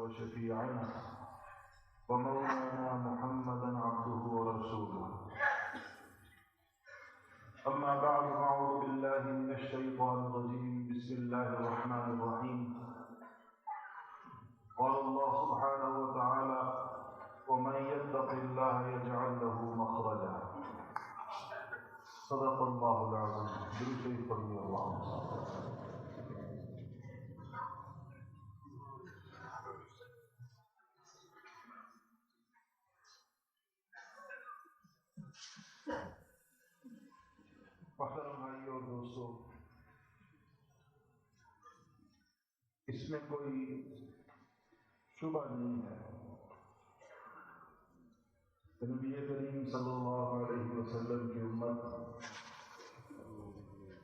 وشفيعنا ومولانا محمدا عبده ورسوله. أما بعد فأعوذ بالله من الشيطان الرجيم. بسم الله الرحمن الرحيم. قال الله سبحانه وتعالى: ومن يتق الله يجعل له مخرجا. صدق الله العظيم. درود شریف پڑھیے. اللهم صل محترم بھائی اور دوستوں، اس میں کوئی شبہ نہیں ہے کہ نبی کریم صلی اللہ علیہ وسلم کی امت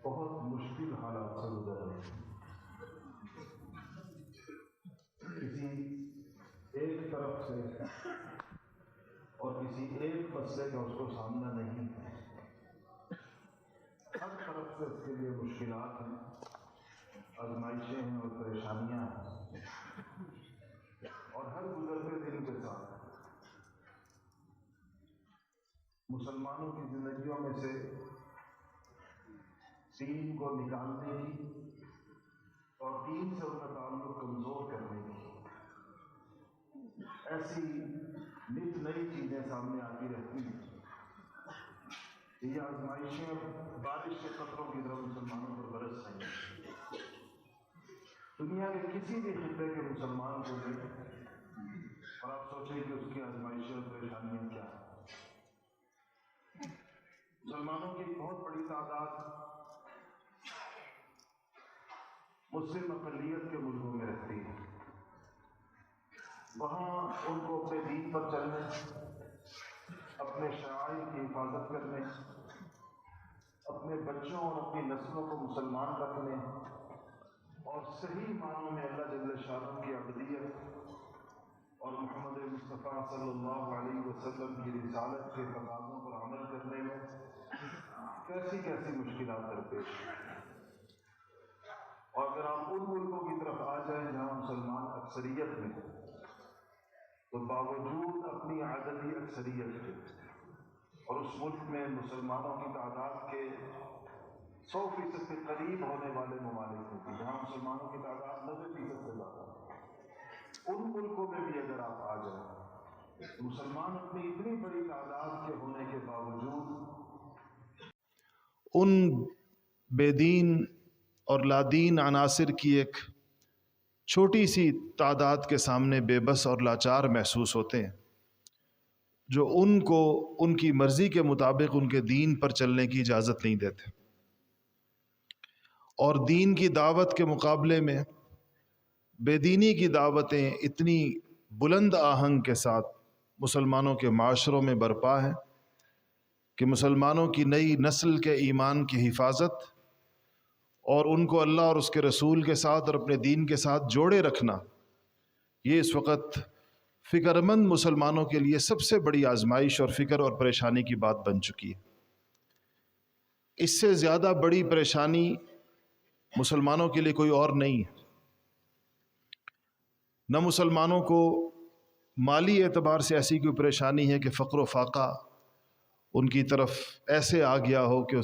بہت مشکل حالات سے گزر رہی ہے. کسی ایک طرف سے اور کسی ایک مسئلے کا اس کو سامنا نہیں ہے. ہر طرف سے اس کے لیے مشکلات ہیں، آزمائشیں ہیں اور پریشانیاں ہیں، اور ہر گزرتے دن کے ساتھ مسلمانوں کی زندگیوں میں سے دین کو نکالنے کی اور دین سے ان کا تعلق کمزور کرنے کی ایسی نت نئی چیزیں سامنے آتی رہتی ہیں. یہ آزمائشیں بارش کے قطروں کی طرح مسلمانوں پر برس رہی ہیں. دنیا کے کسی بھی خطے کے مسلمان کو لیں اور آپ سوچیں کہ اس کی آزمائشیں اور پریشانیاں کیا ہیں. مسلمانوں کی بہت بڑی تعداد مسلم اقلیت کے ملکوں میں رہتی ہے. وہاں ان کو اپنے دین پر چلنے، اپنے شعائر کی حفاظت کرنے، اپنے بچوں اور اپنی نسلوں کو مسلمان رکھنے اور صحیح معنوں میں اللہ جل شانہ کی عبدیت اور محمد مصطفیٰ صلی اللہ علیہ وسلم کی رسالت کے تقاضوں پر عمل کرنے میں کیسی کیسی مشکلات درپیش ہیں. اور اگر آپ ان ملکوں کی طرف آ جائیں جہاں مسلمان اکثریت میں تو باوجود اپنی عددی اکثریت کے اور اس ملک میں مسلمانوں کی تعداد کے 100% کے قریب ہونے والے ممالک ہوتی ہیں جہاں مسلمانوں کی تعداد 90% سے زیادہ. ان ملکوں میں بھی اگر آپ آ جائیں تو مسلمان اپنی اتنی بڑی تعداد کے ہونے کے باوجود ان بے دین اور لادین عناصر کی ایک چھوٹی سی تعداد کے سامنے بے بس اور لاچار محسوس ہوتے ہیں، جو ان کو ان کی مرضی کے مطابق ان کے دین پر چلنے کی اجازت نہیں دیتے. اور دین کی دعوت کے مقابلے میں بے دینی کی دعوتیں اتنی بلند آہنگ کے ساتھ مسلمانوں کے معاشروں میں برپا ہیں کہ مسلمانوں کی نئی نسل کے ایمان کی حفاظت اور ان کو اللہ اور اس کے رسول کے ساتھ اور اپنے دین کے ساتھ جوڑے رکھنا، یہ اس وقت فکر مند مسلمانوں کے لیے سب سے بڑی آزمائش اور فکر اور پریشانی کی بات بن چکی ہے. اس سے زیادہ بڑی پریشانی مسلمانوں کے لیے کوئی اور نہیں ہے. نہ مسلمانوں کو مالی اعتبار سے ایسی کوئی پریشانی ہے کہ فقر و فاقہ ان کی طرف ایسے آ گیا ہو کہ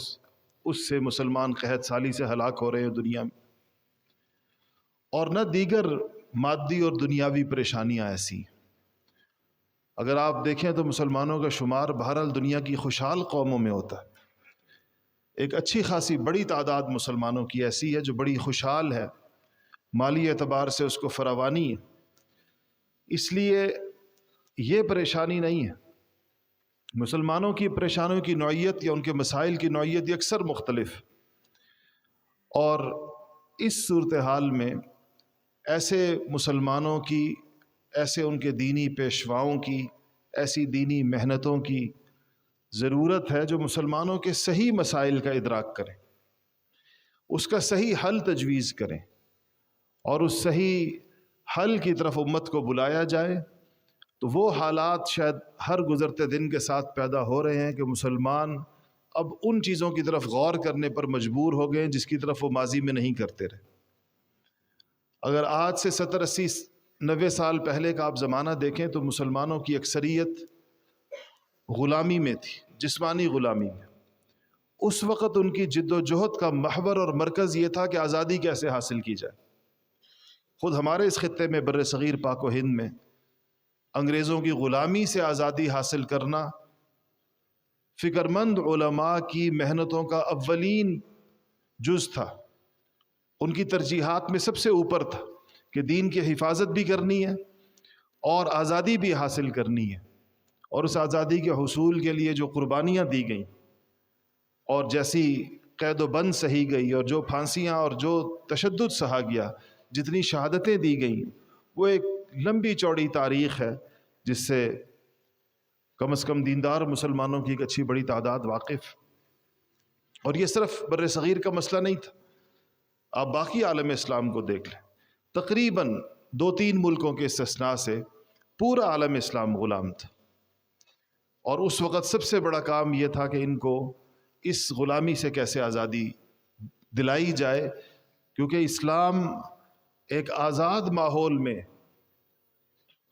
اس سے مسلمان قحط سالی سے ہلاک ہو رہے ہیں دنیا میں، اور نہ دیگر مادی اور دنیاوی پریشانیاں ایسی. اگر آپ دیکھیں تو مسلمانوں کا شمار بہرحال دنیا کی خوشحال قوموں میں ہوتا ہے. ایک اچھی خاصی بڑی تعداد مسلمانوں کی ایسی ہے جو بڑی خوشحال ہے، مالی اعتبار سے اس کو فراوانی ہے. اس لیے یہ پریشانی نہیں ہے. مسلمانوں کی پریشانیوں کی نوعیت یا ان کے مسائل کی نوعیت یہ اکثر مختلف، اور اس صورتحال میں ایسے مسلمانوں کی، ایسے ان کے دینی پیشواؤں کی، ایسی دینی محنتوں کی ضرورت ہے جو مسلمانوں کے صحیح مسائل کا ادراک کریں، اس کا صحیح حل تجویز کریں، اور اس صحیح حل کی طرف امت کو بلایا جائے. تو وہ حالات شاید ہر گزرتے دن کے ساتھ پیدا ہو رہے ہیں کہ مسلمان اب ان چیزوں کی طرف غور کرنے پر مجبور ہو گئے جس کی طرف وہ ماضی میں نہیں کرتے رہے. اگر آج سے 70-80 90 سال پہلے کا آپ زمانہ دیکھیں تو مسلمانوں کی اکثریت غلامی میں تھی، جسمانی غلامی میں۔ اس وقت ان کی جد و جہد کا محور اور مرکز یہ تھا کہ آزادی کیسے حاصل کی جائے۔ خود ہمارے اس خطے میں بر صغیر پاک و ہند میں انگریزوں کی غلامی سے آزادی حاصل کرنا فکرمند علماء کی محنتوں کا اولین جز تھا۔ ان کی ترجیحات میں سب سے اوپر تھا کہ دین کی حفاظت بھی کرنی ہے اور آزادی بھی حاصل کرنی ہے، اور اس آزادی کے حصول کے لیے جو قربانیاں دی گئیں اور جیسی قید و بند سہی گئی اور جو پھانسیاں اور جو تشدد سہا گیا، جتنی شہادتیں دی گئیں، وہ ایک لمبی چوڑی تاریخ ہے جس سے کم از کم دیندار مسلمانوں کی ایک اچھی بڑی تعداد واقف۔ اور یہ صرف بر صغیر کا مسئلہ نہیں تھا، آپ باقی عالم اسلام کو دیکھ لیں، تقریباً 2-3 ملکوں کے استثناء سے پورا عالم اسلام غلام تھا۔ اور اس وقت سب سے بڑا کام یہ تھا کہ ان کو اس غلامی سے کیسے آزادی دلائی جائے، کیونکہ اسلام ایک آزاد ماحول میں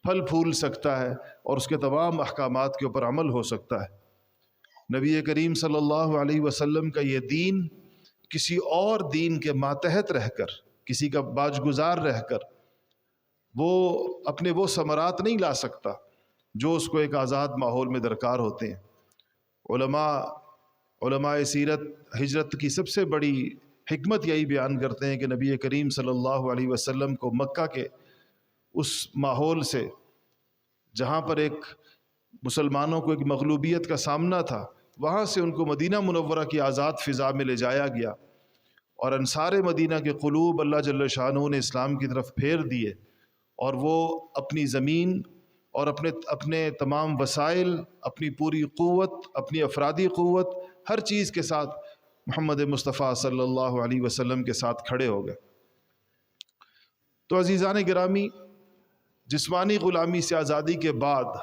پھل پھول سکتا ہے اور اس کے تمام احکامات کے اوپر عمل ہو سکتا ہے۔ نبی کریم صلی اللہ علیہ وسلم کا یہ دین کسی اور دین کے ماتحت رہ کر، کسی کا باج گزار رہ کر وہ اپنے وہ ثمرات نہیں لا سکتا جو اس کو ایک آزاد ماحول میں درکار ہوتے ہیں۔ علماء سیرت ہجرت کی سب سے بڑی حکمت یہی بیان کرتے ہیں کہ نبی کریم صلی اللہ علیہ وسلم کو مکہ کے اس ماحول سے، جہاں پر ایک مسلمانوں کو ایک مغلوبیت کا سامنا تھا، وہاں سے ان کو مدینہ منورہ کی آزاد فضا میں لے جایا گیا، اور انصار مدینہ کے قلوب اللہ جل شانہ نے اسلام کی طرف پھیر دیے، اور وہ اپنی زمین اور اپنے تمام وسائل، اپنی پوری قوت، اپنی افرادی قوت، ہر چیز کے ساتھ محمد مصطفیٰ صلی اللہ علیہ وسلم کے ساتھ کھڑے ہو گئے۔ تو عزیزان گرامی، جسمانی غلامی سے آزادی کے بعد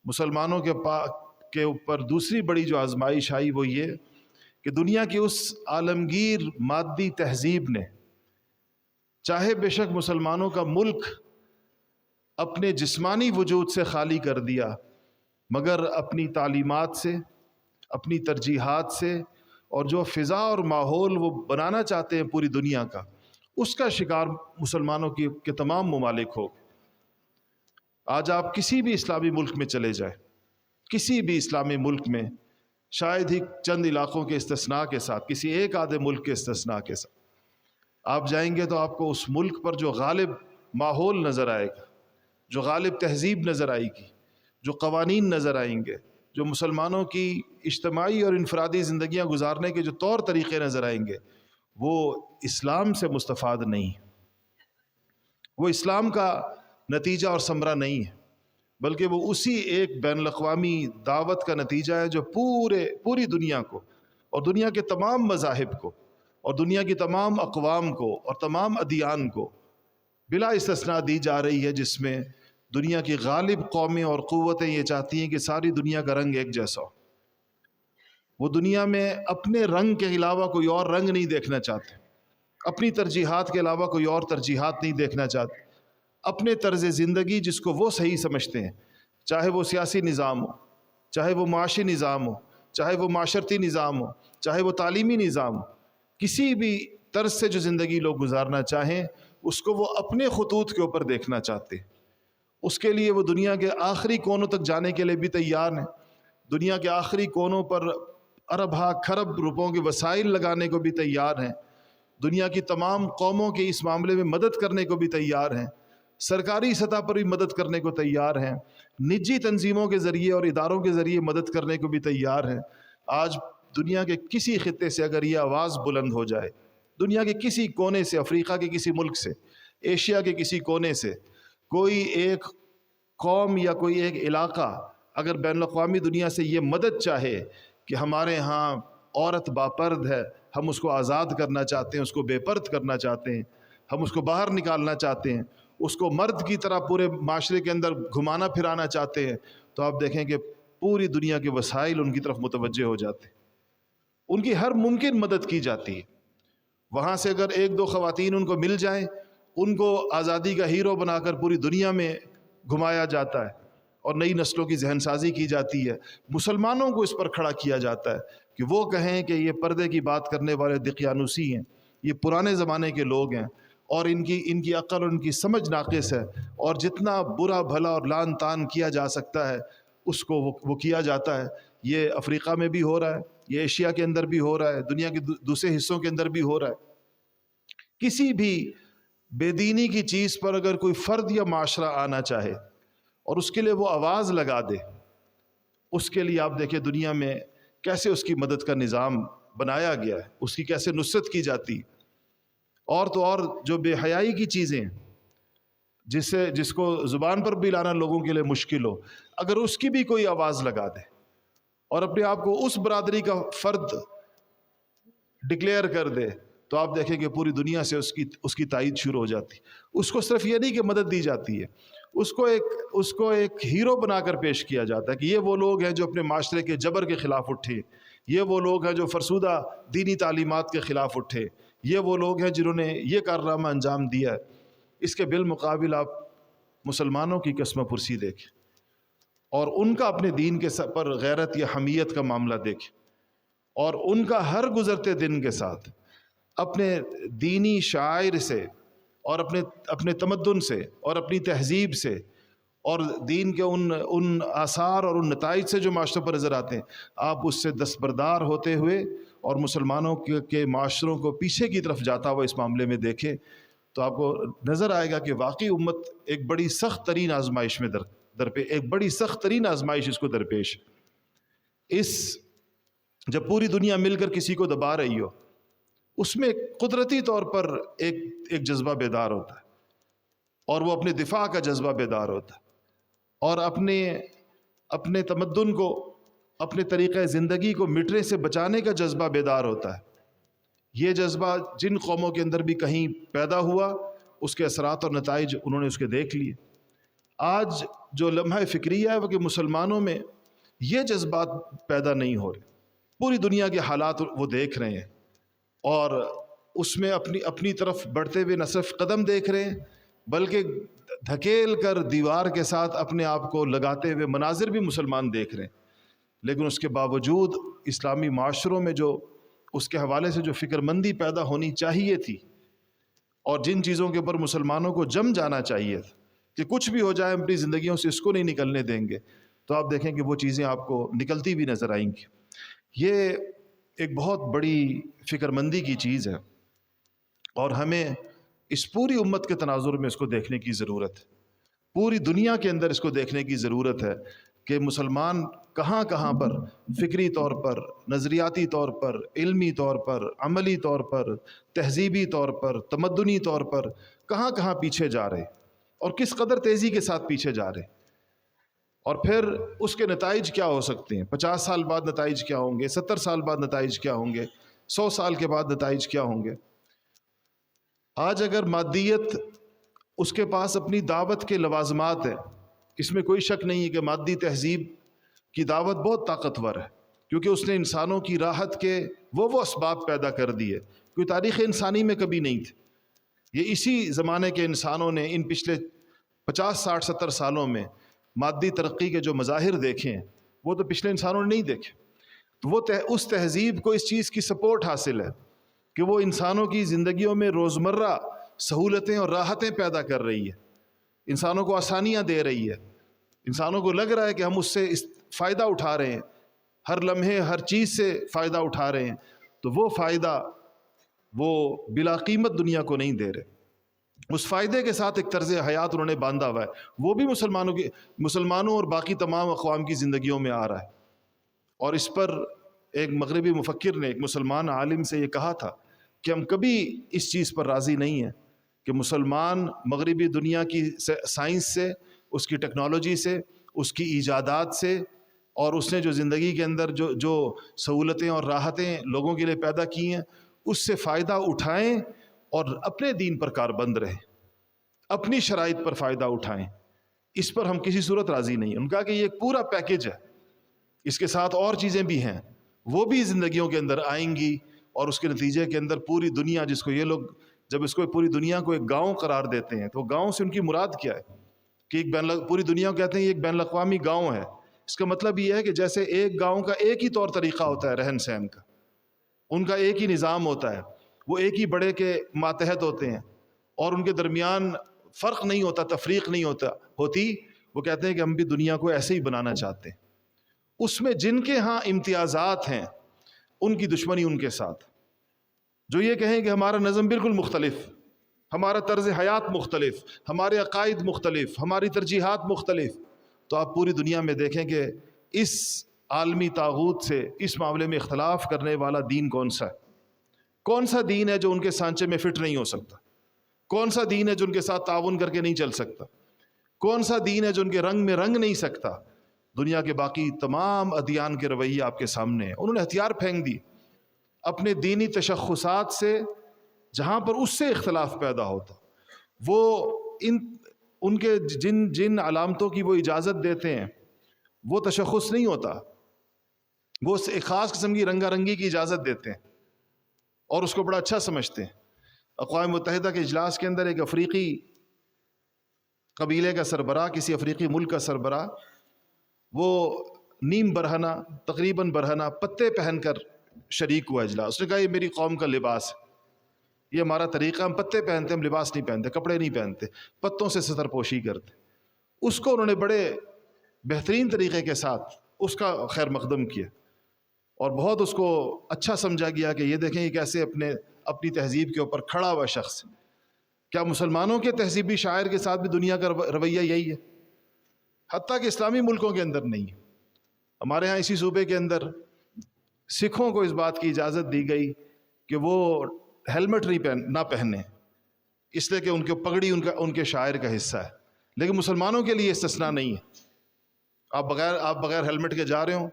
مسلمانوں کے اوپر دوسری بڑی جو آزمائش آئی وہ یہ کہ دنیا کی اس عالمگیر مادی تہذیب نے، چاہے بے شک مسلمانوں کا ملک اپنے جسمانی وجود سے خالی کر دیا، مگر اپنی تعلیمات سے، اپنی ترجیحات سے، اور جو فضا اور ماحول وہ بنانا چاہتے ہیں پوری دنیا کا، اس کا شکار مسلمانوں کے تمام ممالک ہو۔ آج آپ کسی بھی اسلامی ملک میں چلے جائیں، کسی بھی اسلامی ملک میں، شاید ہی چند علاقوں کے استثناء کے ساتھ، کسی ایک آدھے ملک کے استثناء کے ساتھ آپ جائیں گے تو آپ کو اس ملک پر جو غالب ماحول نظر آئے گا، جو غالب تہذیب نظر آئے گی، جو قوانین نظر آئیں گے، جو مسلمانوں کی اجتماعی اور انفرادی زندگیاں گزارنے کے جو طور طریقے نظر آئیں گے، وہ اسلام سے مستفاد نہیں، وہ اسلام کا نتیجہ اور ثمرہ نہیں ہے، بلکہ وہ اسی ایک بین الاقوامی دعوت کا نتیجہ ہے جو پوری دنیا کو اور دنیا کے تمام مذاہب کو اور دنیا کی تمام اقوام کو اور تمام ادیان کو بلا استثناء دی جا رہی ہے، جس میں دنیا کی غالب قومیں اور قوتیں یہ چاہتی ہیں کہ ساری دنیا کا رنگ ایک جیسا ہو۔ وہ دنیا میں اپنے رنگ کے علاوہ کوئی اور رنگ نہیں دیکھنا چاہتے، اپنی ترجیحات کے علاوہ کوئی اور ترجیحات نہیں دیکھنا چاہتے، اپنے طرز زندگی جس کو وہ صحیح سمجھتے ہیں، چاہے وہ سیاسی نظام ہو، چاہے وہ معاشی نظام ہو، چاہے وہ معاشرتی نظام ہو، چاہے وہ تعلیمی نظام ہو، کسی بھی طرز سے جو زندگی لوگ گزارنا چاہیں اس کو وہ اپنے خطوط کے اوپر دیکھنا چاہتے ہیں۔ اس کے لیے وہ دنیا کے آخری کونوں تک جانے کے لیے بھی تیار ہیں، دنیا کے آخری کونوں پر ارب ہا کھرب روپوں کے وسائل لگانے کو بھی تیار ہیں، دنیا کی تمام قوموں کے اس معاملے میں مدد کرنے کو بھی تیار ہیں، سرکاری سطح پر بھی مدد کرنے کو تیار ہیں، نجی تنظیموں کے ذریعے اور اداروں کے ذریعے مدد کرنے کو بھی تیار ہیں۔ آج دنیا کے کسی خطے سے اگر یہ آواز بلند ہو جائے، دنیا کے کسی کونے سے، افریقہ کے کسی ملک سے، ایشیا کے کسی کونے سے، کوئی ایک قوم یا کوئی ایک علاقہ اگر بین الاقوامی دنیا سے یہ مدد چاہے کہ ہمارے ہاں عورت باپرد ہے، ہم اس کو آزاد کرنا چاہتے ہیں، اس کو بے پرد کرنا چاہتے ہیں، ہم اس کو باہر نکالنا چاہتے ہیں، اس کو مرد کی طرح پورے معاشرے کے اندر گھمانا پھرانا چاہتے ہیں، تو آپ دیکھیں کہ پوری دنیا کے وسائل ان کی طرف متوجہ ہو جاتے ہیں، ان کی ہر ممکن مدد کی جاتی ہے۔ وہاں سے اگر 1-2 خواتین ان کو مل جائیں ان کو آزادی کا ہیرو بنا کر پوری دنیا میں گھمایا جاتا ہے اور نئی نسلوں کی ذہن سازی کی جاتی ہے. مسلمانوں کو اس پر کھڑا کیا جاتا ہے کہ وہ کہیں کہ یہ پردے کی بات کرنے والے دقیانوسی ہیں، یہ پرانے زمانے کے لوگ ہیں اور ان کی عقل اور ان کی سمجھ ناقص ہے، اور جتنا برا بھلا اور لان تان کیا جا سکتا ہے اس کو وہ کیا جاتا ہے. یہ افریقہ میں بھی ہو رہا ہے، یہ ایشیا کے اندر بھی ہو رہا ہے، دنیا کے دوسرے حصوں کے اندر بھی ہو رہا ہے. کسی بھی بے دینی کی چیز پر اگر کوئی فرد یا معاشرہ آنا چاہے اور اس کے لیے وہ آواز لگا دے، اس کے لیے آپ دیکھیں دنیا میں کیسے اس کی مدد کا نظام بنایا گیا ہے، اس کی کیسے نصرت کی جاتی. اور تو اور جو بے حیائی کی چیزیں جس کو زبان پر بھی لانا لوگوں کے لیے مشکل ہو، اگر اس کی بھی کوئی آواز لگا دے اور اپنے آپ کو اس برادری کا فرد ڈکلیئر کر دے، تو آپ دیکھیں کہ پوری دنیا سے اس کی تائید شروع ہو جاتی. اس کو صرف یہ نہیں کہ مدد دی جاتی ہے، اس کو ایک ہیرو بنا کر پیش کیا جاتا ہے کہ یہ وہ لوگ ہیں جو اپنے معاشرے کے جبر کے خلاف اٹھے، یہ وہ لوگ ہیں جو فرسودہ دینی تعلیمات کے خلاف اٹھے، یہ وہ لوگ ہیں جنہوں نے یہ کارنامہ انجام دیا ہے. اس کے بالمقابل آپ مسلمانوں کی قسم پرسی دیکھیں اور ان کا اپنے دین کے پر غیرت یا حمیت کا معاملہ دیکھیں، اور ان کا ہر گزرتے دن کے ساتھ اپنے دینی شاعر سے اور اپنے تمدن سے اور اپنی تہذیب سے اور دین کے ان آثار اور ان نتائج سے جو معاشرے پر نظر آتے ہیں، آپ اس سے دستبردار ہوتے ہوئے اور مسلمانوں کے معاشروں کو پیچھے کی طرف جاتا ہوا اس معاملے میں دیکھیں تو آپ کو نظر آئے گا کہ واقعی امت ایک بڑی سخت ترین آزمائش میں ایک بڑی سخت ترین آزمائش اس کو درپیش. جب پوری دنیا مل کر کسی کو دبا رہی ہو، اس میں قدرتی طور پر ایک جذبہ بیدار ہوتا ہے اور وہ اپنے دفاع کا جذبہ بیدار ہوتا ہے اور اپنے تمدن کو، اپنے طریقہ زندگی کو مٹنے سے بچانے کا جذبہ بیدار ہوتا ہے. یہ جذبہ جن قوموں کے اندر بھی کہیں پیدا ہوا، اس کے اثرات اور نتائج انہوں نے اس کے دیکھ لیے. آج جو لمحہ فکریہ ہے وہ کہ مسلمانوں میں یہ جذبات پیدا نہیں ہو رہے. پوری دنیا کے حالات وہ دیکھ رہے ہیں اور اس میں اپنی طرف بڑھتے ہوئے نہ صرف قدم دیکھ رہے ہیں بلکہ دھکیل کر دیوار کے ساتھ اپنے آپ کو لگاتے ہوئے مناظر بھی مسلمان دیکھ رہے ہیں. لیکن اس کے باوجود اسلامی معاشروں میں جو اس کے حوالے سے جو فکر مندی پیدا ہونی چاہیے تھی اور جن چیزوں کے اوپر مسلمانوں کو جم جانا چاہیے تھا کہ کچھ بھی ہو جائے اپنی زندگیوں سے اس کو نہیں نکلنے دیں گے، تو آپ دیکھیں کہ وہ چیزیں آپ کو نکلتی بھی نظر آئیں گی. یہ ایک بہت بڑی فکر مندی کی چیز ہے اور ہمیں اس پوری امت کے تناظر میں اس کو دیکھنے کی ضرورت ہے. پوری دنیا کے اندر اس کو دیکھنے کی ضرورت ہے کہ مسلمان کہاں کہاں پر فکری طور پر، نظریاتی طور پر، علمی طور پر، عملی طور پر، تہذیبی طور پر، تمدنی طور پر کہاں کہاں پیچھے جا رہے اور کس قدر تیزی کے ساتھ پیچھے جا رہے، اور پھر اس کے نتائج کیا ہو سکتے ہیں. 50 سال بعد نتائج کیا ہوں گے، 70 سال بعد نتائج کیا ہوں گے، 100 سال کے بعد نتائج کیا ہوں گے. آج اگر مادیت اس کے پاس اپنی دعوت کے لوازمات ہیں، اس میں کوئی شک نہیں ہے کہ مادی تہذیب کی دعوت بہت طاقتور ہے کیونکہ اس نے انسانوں کی راحت کے وہ اسباب پیدا کر دیے کوئی تاریخ انسانی میں کبھی نہیں تھے. یہ اسی زمانے کے انسانوں نے ان پچھلے 50 60 70 سالوں میں مادی ترقی کے جو مظاہر دیکھے ہیں وہ تو پچھلے انسانوں نے نہیں دیکھے. تو وہ اس تہذیب کو اس چیز کی سپورٹ حاصل ہے کہ وہ انسانوں کی زندگیوں میں روزمرہ سہولتیں اور راحتیں پیدا کر رہی ہے، انسانوں کو آسانیاں دے رہی ہے، انسانوں کو لگ رہا ہے کہ ہم اس سے فائدہ اٹھا رہے ہیں، ہر لمحے ہر چیز سے فائدہ اٹھا رہے ہیں. تو وہ فائدہ وہ بلا قیمت دنیا کو نہیں دے رہے. اس فائدے کے ساتھ ایک طرز حیات انہوں نے باندھا ہوا ہے، وہ بھی مسلمانوں اور باقی تمام اقوام کی زندگیوں میں آ رہا ہے. اور اس پر ایک مغربی مفکر نے ایک مسلمان عالم سے یہ کہا تھا کہ ہم کبھی اس چیز پر راضی نہیں ہیں کہ مسلمان مغربی دنیا کی سائنس سے، اس کی ٹیکنالوجی سے، اس کی ایجادات سے اور اس نے جو زندگی کے اندر جو سہولتیں اور راحتیں لوگوں کے لیے پیدا کی ہیں اس سے فائدہ اٹھائیں اور اپنے دین پر کاربند رہیں، اپنی شرائط پر فائدہ اٹھائیں. اس پر ہم کسی صورت راضی نہیں. ان کا کہ یہ ایک پورا پیکج ہے، اس کے ساتھ اور چیزیں بھی ہیں، وہ بھی زندگیوں کے اندر آئیں گی اور اس کے نتیجے کے اندر پوری دنیا جس کو یہ لوگ جب اس کو پوری دنیا کو ایک گاؤں قرار دیتے ہیں تو گاؤں سے ان کی مراد کیا ہے کہ پوری دنیا کو کہتے ہیں یہ ایک بین الاقوامی گاؤں ہے. اس کا مطلب یہ ہے کہ جیسے ایک گاؤں کا ایک ہی طور طریقہ ہوتا ہے رہن سہن کا، ان کا ایک ہی نظام ہوتا ہے، وہ ایک ہی بڑے کے ماتحت ہوتے ہیں اور ان کے درمیان فرق نہیں ہوتا، تفریق نہیں ہوتی. وہ کہتے ہیں کہ ہم بھی دنیا کو ایسے ہی بنانا چاہتے ہیں. اس میں جن کے ہاں امتیازات ہیں ان کی دشمنی ان کے ساتھ. جو یہ کہیں کہ ہمارا نظم بالکل مختلف، ہمارا طرز حیات مختلف، ہمارے عقائد مختلف، ہماری ترجیحات مختلف، تو آپ پوری دنیا میں دیکھیں کہ اس عالمی طاغوت سے اس معاملے میں اختلاف کرنے والا دین کون سا ہے؟ کون سا دین ہے جو ان کے سانچے میں فٹ نہیں ہو سکتا؟ کون سا دین ہے جو ان کے ساتھ تعاون کر کے نہیں چل سکتا؟ کون سا دین ہے جو ان کے رنگ میں رنگ نہیں سکتا؟ دنیا کے باقی تمام ادیان کے رویے آپ کے سامنے ہیں. انہوں نے ہتھیار پھینک دی اپنے دینی تشخصات سے. جہاں پر اس سے اختلاف پیدا ہوتا وہ ان کے جن علامتوں کی وہ اجازت دیتے ہیں وہ تشخص نہیں ہوتا، وہ ایک خاص قسم کی رنگا رنگی کی اجازت دیتے ہیں اور اس کو بڑا اچھا سمجھتے ہیں. اقوام متحدہ کے اجلاس کے اندر ایک افریقی قبیلے کا سربراہ، کسی افریقی ملک کا سربراہ، وہ نیم برہنہ تقریباً برہنہ پتے پہن کر شریک ہوا اجلاس. اس نے کہا یہ میری قوم کا لباس ہے، یہ ہمارا طریقہ، ہم پتے پہنتے، ہم لباس نہیں پہنتے، کپڑے نہیں پہنتے، پتوں سے ستر پوشی کرتے. اس کو انہوں نے بڑے بہترین طریقے کے ساتھ اس کا خیر مقدم کیا اور بہت اس کو اچھا سمجھا گیا کہ یہ دیکھیں یہ کیسے اپنی تہذیب کے اوپر کھڑا ہوا شخص. کیا مسلمانوں کے تہذیبی شاعر کے ساتھ بھی دنیا کا رویہ یہی ہے؟ حتیٰ کہ اسلامی ملکوں کے اندر نہیں ہے. ہمارے ہاں اسی صوبے کے اندر سکھوں کو اس بات کی اجازت دی گئی کہ وہ ہیلمٹ نہ پہنے، اس لیے کہ ان کے پگڑی ان کے شاعر کا حصہ ہے. لیکن مسلمانوں کے لیے استثناء نہیں ہے. آپ بغیر ہیلمٹ کے جا رہے ہوں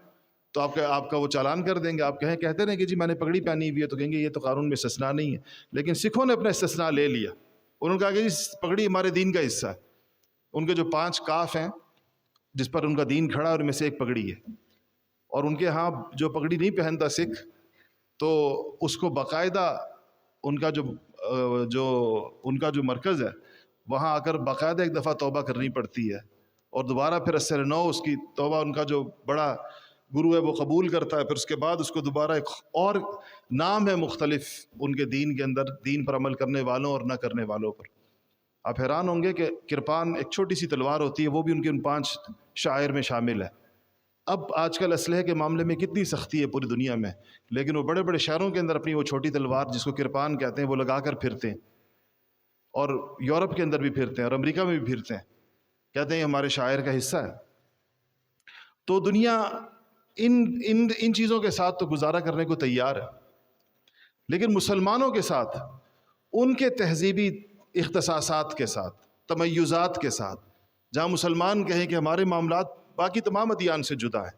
تو آپ کا وہ چالان کر دیں گے. آپ کہتے رہیں کہ جی میں نے پگڑی پہنی ہوئی ہے، تو کہیں گے یہ تو قانون میں استثناء نہیں ہے. لیکن سکھوں نے اپنا استثناء لے لیا. انہوں نے کہا کہ جی پگڑی ہمارے دین کا حصہ ہے. ان کے جو 5 کاف ہیں جس پر ان کا دین کھڑا ہے ان میں سے ایک پگڑی ہے. اور ان کے ہاں جو پگڑی نہیں پہنتا سکھ تو اس کو باقاعدہ ان کا جو مرکز ہے وہاں آ کر باقاعدہ ایک دفعہ توبہ کرنی پڑتی ہے اور دوبارہ پھر اثر نو اس کی توبہ ان کا جو بڑا گرو ہے وہ قبول کرتا ہے. پھر اس کے بعد اس کو دوبارہ ایک اور نام ہے مختلف ان کے دین کے اندر، دین پر عمل کرنے والوں اور نہ کرنے والوں پر. آپ حیران ہوں گے کہ کرپان ایک چھوٹی سی تلوار ہوتی ہے، وہ بھی ان کے ان 5 شاعر میں شامل ہے. اب آج کل اسلحے کے معاملے میں کتنی سختی ہے پوری دنیا میں، لیکن وہ بڑے بڑے شہروں کے اندر اپنی وہ چھوٹی تلوار جس کو کرپان کہتے ہیں وہ لگا کر پھرتے ہیں، اور یورپ کے اندر بھی پھرتے ہیں اور امریکہ میں بھی پھرتے ہیں. کہتے ہیں ہمارے شاعر کا حصہ ہے. تو دنیا ان چیزوں کے ساتھ تو گزارا کرنے کو تیار ہے، لیکن مسلمانوں کے ساتھ ان کے تہذیبی اختصاصات کے ساتھ، تمیزات کے ساتھ، جہاں مسلمان کہیں کہ ہمارے معاملات باقی تمام ادیان سے جدا ہیں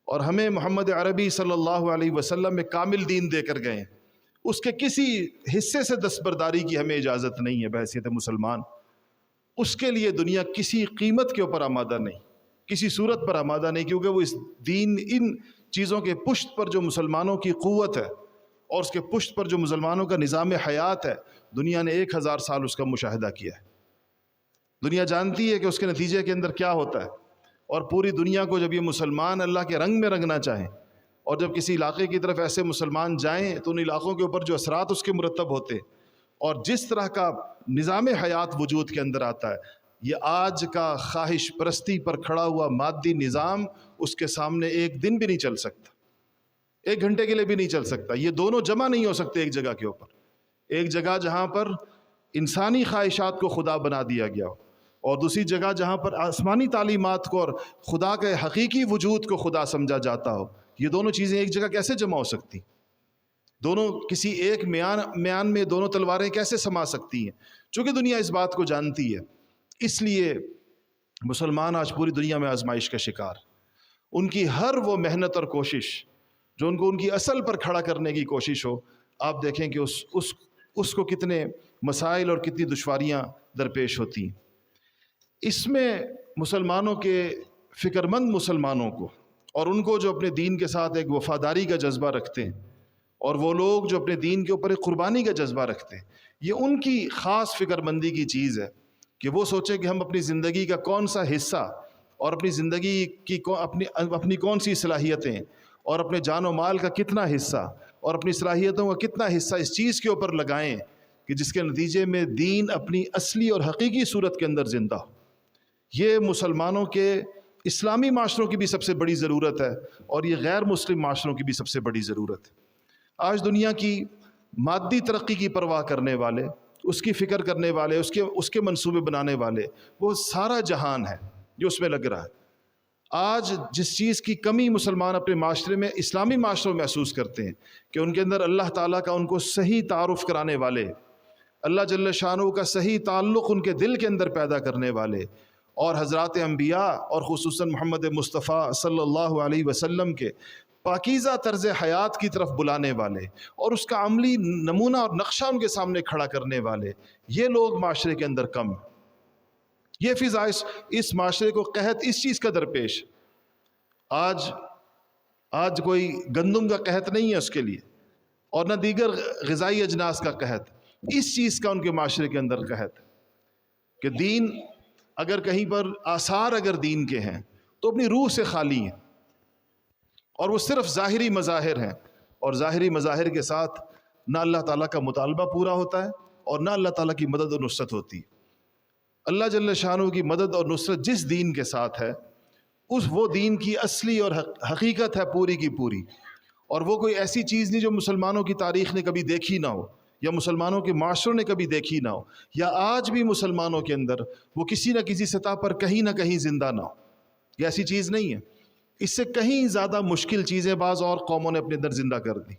اور ہمیں محمد عربی صلی اللہ علیہ وسلم میں کامل دین دے کر گئے ہیں، اس کے کسی حصے سے دستبرداری کی ہمیں اجازت نہیں ہے بحیثیت مسلمان. اس کے لیے دنیا کسی قیمت کے اوپر آمادہ نہیں، کسی صورت پر آمادہ نہیں، کیونکہ وہ اس دین، ان چیزوں کے پشت پر جو مسلمانوں کی قوت ہے اور اس کے پشت پر جو مسلمانوں کا نظام حیات ہے، دنیا نے 1000 سال اس کا مشاہدہ کیا ہے. دنیا جانتی ہے کہ اس کے نتیجے کے اندر کیا ہوتا ہے. اور پوری دنیا کو جب یہ مسلمان اللہ کے رنگ میں رنگنا چاہیں اور جب کسی علاقے کی طرف ایسے مسلمان جائیں تو ان علاقوں کے اوپر جو اثرات اس کے مرتب ہوتے اور جس طرح کا نظام حیات وجود کے اندر آتا ہے، یہ آج کا خواہش پرستی پر کھڑا ہوا مادی نظام اس کے سامنے ایک دن بھی نہیں چل سکتا، 1 گھنٹے کے لیے بھی نہیں چل سکتا. یہ دونوں جمع نہیں ہو سکتے ایک جگہ کے اوپر. ایک جگہ جہاں پر انسانی خواہشات کو خدا بنا دیا گیا ہو اور دوسری جگہ جہاں پر آسمانی تعلیمات کو اور خدا کے حقیقی وجود کو خدا سمجھا جاتا ہو. یہ دونوں چیزیں ایک جگہ کیسے جمع ہو سکتی؟ دونوں کسی ایک میان میں دونوں تلواریں کیسے سما سکتی ہیں؟ چونکہ دنیا اس بات کو جانتی ہے، اس لیے مسلمان آج پوری دنیا میں آزمائش کا شکار. ان کی ہر وہ محنت اور کوشش جو ان کی اصل پر کھڑا کرنے کی کوشش ہو، آپ دیکھیں کہ اس کو کتنے مسائل اور کتنی دشواریاں درپیش ہوتی ہیں. اس میں مسلمانوں کے فکر مند مسلمانوں کو اور ان کو جو اپنے دین کے ساتھ ایک وفاداری کا جذبہ رکھتے ہیں اور وہ لوگ جو اپنے دین کے اوپر ایک قربانی کا جذبہ رکھتے ہیں، یہ ان کی خاص فکر مندی کی چیز ہے کہ وہ سوچیں کہ ہم اپنی زندگی کا کون سا حصہ اور اپنی زندگی کی اپنی کون سی صلاحیتیں اور اپنے جان و مال کا کتنا حصہ اور اپنی صلاحیتوں کا کتنا حصہ اس چیز کے اوپر لگائیں کہ جس کے نتیجے میں دین اپنی اصلی اور حقیقی صورت کے اندر زندہ ہو۔ یہ مسلمانوں کے اسلامی معاشروں کی بھی سب سے بڑی ضرورت ہے، اور یہ غیر مسلم معاشروں کی بھی سب سے بڑی ضرورت ہے۔ آج دنیا کی مادی ترقی کی پرواہ کرنے والے، اس کی فکر کرنے والے، اس کے منصوبے بنانے والے، وہ سارا جہان ہے جو اس میں لگ رہا ہے۔ آج جس چیز کی کمی مسلمان اپنے معاشرے میں، اسلامی معاشروں میں محسوس کرتے ہیں کہ ان کے اندر اللہ تعالیٰ کا ان کو صحیح تعارف کرانے والے، اللہ جل شانہ کا صحیح تعلق ان کے دل کے اندر پیدا کرنے والے، اور حضرات انبیاء اور خصوصاً محمد مصطفیٰ صلی اللہ علیہ وسلم کے پاکیزہ طرز حیات کی طرف بلانے والے اور اس کا عملی نمونہ اور نقشہ ان کے سامنے کھڑا کرنے والے، یہ لوگ معاشرے کے اندر کم ہیں۔ یہ فضا اس معاشرے کو قحط اس چیز کا درپیش، آج کوئی گندم کا قحط نہیں ہے اس کے لیے، اور نہ دیگر غذائی اجناس کا قحط، اس چیز کا ان کے معاشرے کے اندر قحط ہے کہ دین اگر کہیں پر آثار اگر دین کے ہیں تو اپنی روح سے خالی ہیں، اور وہ صرف ظاہری مظاہر ہیں، اور ظاہری مظاہر کے ساتھ نہ اللہ تعالیٰ کا مطالبہ پورا ہوتا ہے اور نہ اللہ تعالیٰ کی مدد و نصرت ہوتی ہے۔ اللہ جل شانہ کی مدد اور نصرت جس دین کے ساتھ ہے، وہ دین کی اصلی اور حقیقت ہے پوری کی پوری، اور وہ کوئی ایسی چیز نہیں جو مسلمانوں کی تاریخ نے کبھی دیکھی نہ ہو، یا مسلمانوں کے معاشروں نے کبھی دیکھی نہ ہو، یا آج بھی مسلمانوں کے اندر وہ کسی نہ کسی سطح پر کہیں نہ کہیں زندہ نہ ہو۔ یہ ایسی چیز نہیں ہے، اس سے کہیں زیادہ مشکل چیزیں بعض اور قوموں نے اپنے اندر زندہ کر دی۔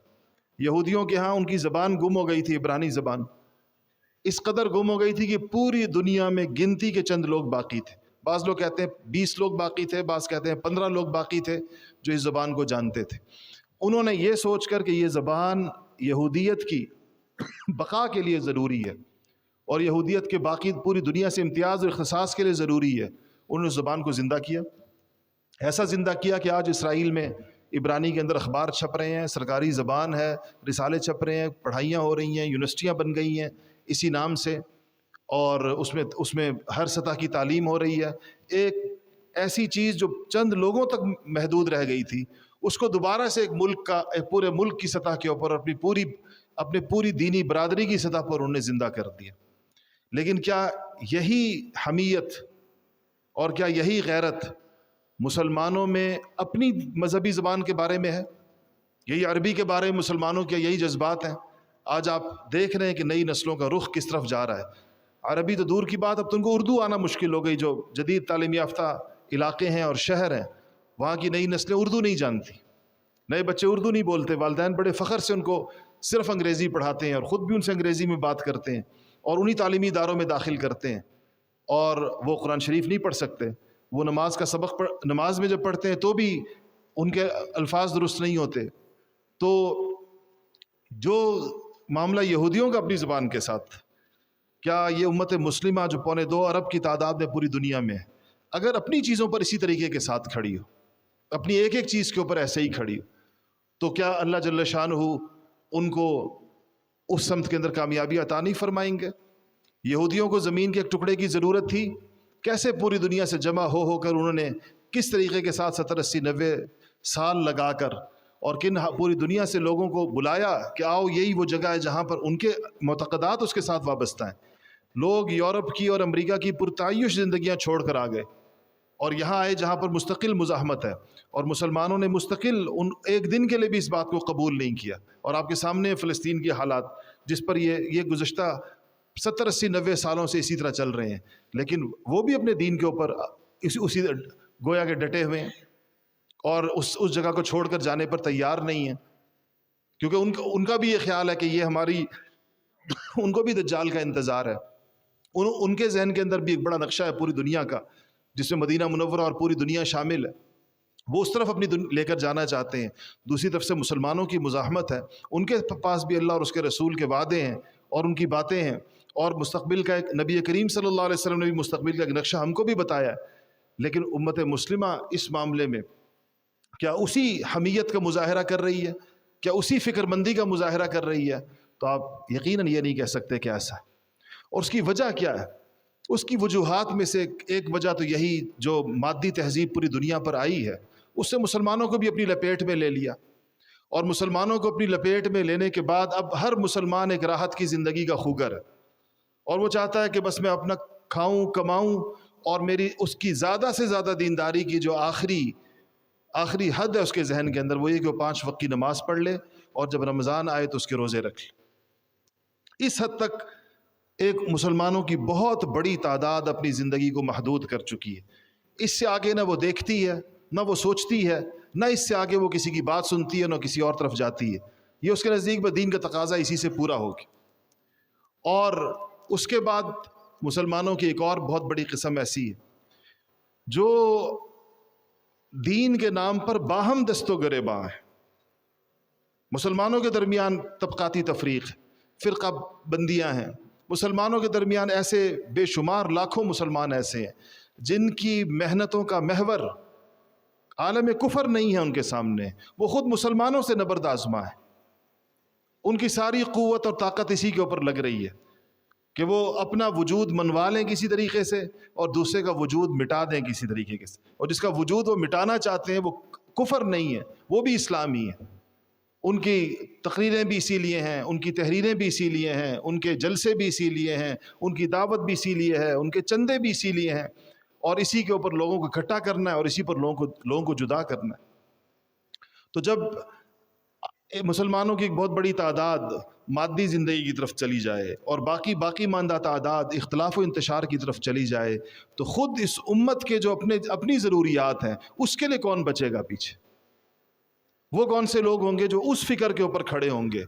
یہودیوں کے ہاں ان کی زبان گم ہو گئی تھی، عبرانی زبان اس قدر گم ہو گئی تھی کہ پوری دنیا میں گنتی کے چند لوگ باقی تھے۔ بعض لوگ کہتے ہیں 20 لوگ باقی تھے، بعض کہتے ہیں 15 لوگ باقی تھے جو اس زبان کو جانتے تھے۔ انہوں نے یہ سوچ کر کہ یہ زبان یہودیت کی بقا کے لیے ضروری ہے اور یہودیت کے باقی پوری دنیا سے امتیاز اور اختصاص کے لیے ضروری ہے، انہوں نے زبان کو زندہ کیا، ایسا زندہ کیا کہ آج اسرائیل میں عبرانی کے اندر اخبار چھپ رہے ہیں، سرکاری زبان ہے، رسالے چھپ رہے ہیں، پڑھائیاں ہو رہی ہیں، یونیورسٹیاں بن گئی ہیں اسی نام سے، اور اس میں ہر سطح کی تعلیم ہو رہی ہے۔ ایک ایسی چیز جو چند لوگوں تک محدود رہ گئی تھی، اس کو دوبارہ سے ایک پورے ملک کی سطح کے اوپر اپنی پوری دینی برادری کی سطح پر انہوں نے زندہ کر دیا۔ لیکن کیا یہی حمیت اور کیا یہی غیرت مسلمانوں میں اپنی مذہبی زبان کے بارے میں ہے؟ یہی عربی کے بارے میں مسلمانوں کے یہی جذبات ہیں؟ آج آپ دیکھ رہے ہیں کہ نئی نسلوں کا رخ کس طرف جا رہا ہے۔ عربی تو دور کی بات، اب تو ان کو اردو آنا مشکل ہو گئی۔ جو جدید تعلیم یافتہ علاقے ہیں اور شہر ہیں، وہاں کی نئی نسلیں اردو نہیں جانتی، نئے بچے اردو نہیں بولتے، والدین بڑے فخر سے ان کو صرف انگریزی پڑھاتے ہیں اور خود بھی ان سے انگریزی میں بات کرتے ہیں اور انہی تعلیمی اداروں میں داخل کرتے ہیں، اور وہ قرآن شریف نہیں پڑھ سکتے۔ وہ نماز کا سبق نماز میں جب پڑھتے ہیں تو بھی ان کے الفاظ درست نہیں ہوتے۔ تو جو معاملہ یہودیوں کا اپنی زبان کے ساتھ، کیا یہ امت مسلمہ جو 2.25 ارب کی تعداد میں پوری دنیا میں ہے، اگر اپنی چیزوں پر اسی طریقے کے ساتھ کھڑی ہو، اپنی ایک ایک چیز کے اوپر ایسے ہی کھڑی ہو، تو کیا اللہ جل شانہ ان کو اس سمت کے اندر کامیابی عطا نہیں فرمائیں گے؟ یہودیوں کو زمین کے ایک ٹکڑے کی ضرورت تھی، کیسے پوری دنیا سے جمع ہو کر انہوں نے کس طریقے کے ساتھ 70 80 90 سال لگا کر اور کن پوری دنیا سے لوگوں کو بلایا کہ آؤ یہی وہ جگہ ہے جہاں پر ان کے معتقدات اس کے ساتھ وابستہ ہیں۔ لوگ یورپ کی اور امریکہ کی پرتعیش زندگیاں چھوڑ کر آ گئے اور یہاں آئے جہاں پر مستقل مزاحمت ہے، اور مسلمانوں نے مستقل ایک دن کے لیے بھی اس بات کو قبول نہیں کیا۔ اور آپ کے سامنے فلسطین کے حالات جس پر یہ گزشتہ 70 80 90 سالوں سے اسی طرح چل رہے ہیں، لیکن وہ بھی اپنے دین کے اوپر اسی گویا کے ڈٹے ہوئے ہیں اور اس جگہ کو چھوڑ کر جانے پر تیار نہیں ہیں، کیونکہ ان کا بھی یہ خیال ہے کہ یہ ان کو بھی دجال کا انتظار ہے۔ ان کے ذہن کے اندر بھی ایک بڑا نقشہ ہے پوری دنیا کا، جس میں مدینہ منورہ اور پوری دنیا شامل ہے، وہ اس طرف اپنی لے کر جانا چاہتے ہیں۔ دوسری طرف سے مسلمانوں کی مزاحمت ہے، ان کے پاس بھی اللہ اور اس کے رسول کے وعدے ہیں اور ان کی باتیں ہیں، اور مستقبل کا ایک نبی کریم صلی اللہ علیہ وسلم نے بھی مستقبل کا ایک نقشہ ہم کو بھی بتایا ہے۔ لیکن امت مسلمہ اس معاملے میں کیا اسی حمیت کا مظاہرہ کر رہی ہے؟ کیا اسی فکر مندی کا مظاہرہ کر رہی ہے؟ تو آپ یقیناً یہ نہیں کہہ سکتے کہ ایسا ہے۔ اور اس کی وجہ کیا ہے؟ اس کی وجوہات میں سے ایک وجہ تو یہی جو مادی تہذیب پوری دنیا پر آئی ہے، اس سے مسلمانوں کو بھی اپنی لپیٹ میں لے لیا، اور مسلمانوں کو اپنی لپیٹ میں لینے کے بعد اب ہر مسلمان ایک راحت کی زندگی کا خوگر ہے، اور وہ چاہتا ہے کہ بس میں اپنا کھاؤں کماؤں، اور میری اس کی زیادہ سے زیادہ دینداری کی جو آخری حد ہے اس کے ذہن کے اندر وہ یہ کہ وہ 5 وقت کی نماز پڑھ لے، اور جب رمضان آئے تو اس کے روزے رکھ لے۔ اس حد تک ایک مسلمانوں کی بہت بڑی تعداد اپنی زندگی کو محدود کر چکی ہے۔ اس سے آگے نہ وہ دیکھتی ہے، نہ وہ سوچتی ہے، نہ اس سے آگے وہ کسی کی بات سنتی ہے، نہ کسی اور طرف جاتی ہے۔ یہ اس کے نزدیک میں دین کا تقاضا اسی سے پورا ہوگی۔ اور اس کے بعد مسلمانوں کی ایک اور بہت بڑی قسم ایسی ہے جو دین کے نام پر باہم دست و گریباں ہیں۔ مسلمانوں کے درمیان طبقاتی تفریق، فرقہ بندیاں ہیں۔ مسلمانوں کے درمیان ایسے بے شمار لاکھوں مسلمان ایسے ہیں جن کی محنتوں کا محور عالم کفر نہیں ہے ان کے سامنے، وہ خود مسلمانوں سے نبرد آزما ہے۔ ان کی ساری قوت اور طاقت اسی کے اوپر لگ رہی ہے کہ وہ اپنا وجود منوا لیں کسی طریقے سے، اور دوسرے کا وجود مٹا دیں کسی طریقے سے، اور جس کا وجود وہ مٹانا چاہتے ہیں وہ کفر نہیں ہے، وہ بھی اسلامی ہے۔ ان کی تقریریں بھی اسی لیے ہیں، ان کی تحریریں بھی اسی لیے ہیں، ان کے جلسے بھی اسی لیے ہیں، ان کی دعوت بھی اسی لیے ہے، ان کے چندے بھی اسی لیے ہیں، اور اسی کے اوپر لوگوں کو اکٹھا کرنا ہے، اور اسی پر لوگوں کو جدا کرنا ہے۔ تو جب مسلمانوں کی ایک بہت بڑی تعداد مادی زندگی کی طرف چلی جائے اور باقی ماندہ تعداد اختلاف و انتشار کی طرف چلی جائے، تو خود اس امت کے جو اپنی ضروریات ہیں اس کے لیے کون بچے گا پیچھے؟ وہ کون سے لوگ ہوں گے جو اس فکر کے اوپر کھڑے ہوں گے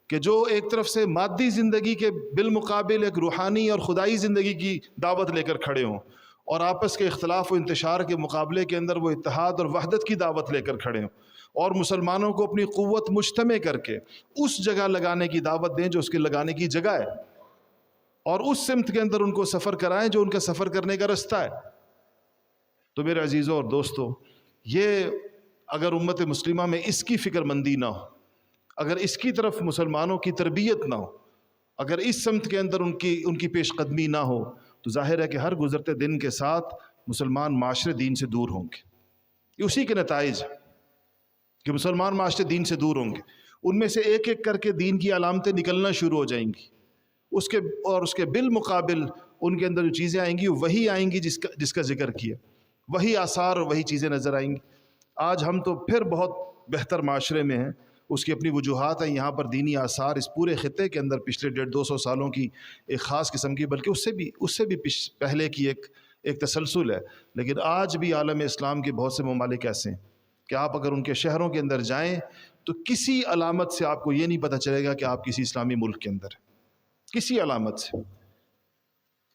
کہ جو ایک طرف سے مادی زندگی کے بالمقابل ایک روحانی اور خدائی زندگی کی دعوت لے کر کھڑے ہوں، اور آپس کے اختلاف و انتشار کے مقابلے کے اندر وہ اتحاد اور وحدت کی دعوت لے کر کھڑے ہوں، اور مسلمانوں کو اپنی قوت مجتمع کر کے اس جگہ لگانے کی دعوت دیں جو اس کے لگانے کی جگہ ہے، اور اس سمت کے اندر ان کو سفر کرائیں جو ان کا سفر کرنے کا رستہ ہے۔ تو میرے عزیزوں اور دوستو، یہ اگر امت مسلمہ میں اس کی فکر مندی نہ ہو، اگر اس کی طرف مسلمانوں کی تربیت نہ ہو، اگر اس سمت کے اندر ان کی پیش قدمی نہ ہو، تو ظاہر ہے کہ ہر گزرتے دن کے ساتھ مسلمان معاشرے دین سے دور ہوں گے۔ یہ اسی کے نتائج ہیں کہ مسلمان معاشرے دین سے دور ہوں گے، ان میں سے ایک ایک کر کے دین کی علامتیں نکلنا شروع ہو جائیں گی، اس کے بالمقابل ان کے اندر جو چیزیں آئیں گی وہی آئیں گی جس کا ذکر کیا، وہی آثار اور وہی چیزیں نظر آئیں گی۔ آج ہم تو پھر بہت بہتر معاشرے میں ہیں، اس کی اپنی وجوہات ہیں۔ یہاں پر دینی آثار اس پورے خطے کے اندر پچھلے 150-200 سالوں کی ایک خاص قسم کی، بلکہ اس سے بھی پہلے کی ایک تسلسل ہے۔ لیکن آج بھی عالم اسلام کے بہت سے ممالک ایسے ہیں کہ آپ اگر ان کے شہروں کے اندر جائیں تو کسی علامت سے آپ کو یہ نہیں پتہ چلے گا کہ آپ کسی اسلامی ملک کے اندر ہیں، کسی علامت سے،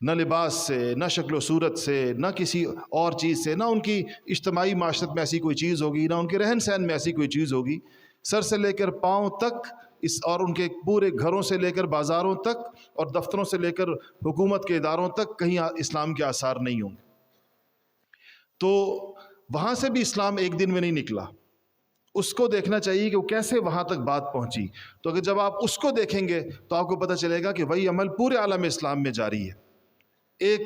نہ لباس سے، نہ شکل و صورت سے، نہ کسی اور چیز سے، نہ ان کی اجتماعی معاشرت میں ایسی کوئی چیز ہوگی، نہ ان کے رہن سہن میں ایسی کوئی چیز ہوگی، سر سے لے کر پاؤں تک اور ان کے پورے گھروں سے لے کر بازاروں تک اور دفتروں سے لے کر حکومت کے اداروں تک کہیں اسلام کے آثار نہیں ہوں گے۔ تو وہاں سے بھی اسلام ایک دن میں نہیں نکلا، اس کو دیکھنا چاہیے کہ وہ کیسے وہاں تک بات پہنچی۔ تو اگر جب آپ اس کو دیکھیں گے تو آپ کو پتہ چلے گا کہ وہی عمل پورے عالم اسلام میں جاری ہے، ایک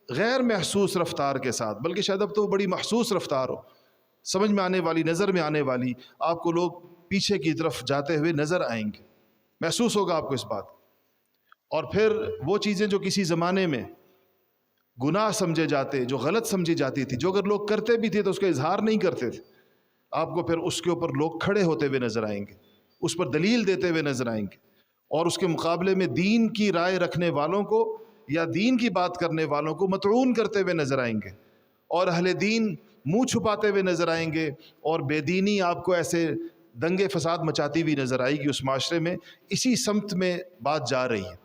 غیر محسوس رفتار کے ساتھ، بلکہ شاید اب تو بڑی محسوس رفتار ہو، سمجھ میں آنے والی، نظر میں آنے والی، آپ کو لوگ پیچھے کی طرف جاتے ہوئے نظر آئیں گے، محسوس ہوگا آپ کو اس بات۔ اور پھر وہ چیزیں جو کسی زمانے میں گناہ سمجھے جاتے، جو غلط سمجھی جاتی تھی، جو اگر لوگ کرتے بھی تھے تو اس کا اظہار نہیں کرتے تھے، آپ کو پھر اس کے اوپر لوگ کھڑے ہوتے ہوئے نظر آئیں گے، اس پر دلیل دیتے ہوئے نظر آئیں گے، اور اس کے مقابلے میں دین کی رائے رکھنے والوں کو یا دین کی بات کرنے والوں کو مطعون کرتے ہوئے نظر آئیں گے، اور اہل دین منہ چھپاتے ہوئے نظر آئیں گے، اور بے دینی آپ کو ایسے دنگے فساد مچاتی ہوئی نظر آئے گی اس معاشرے میں۔ اسی سمت میں بات جا رہی ہے۔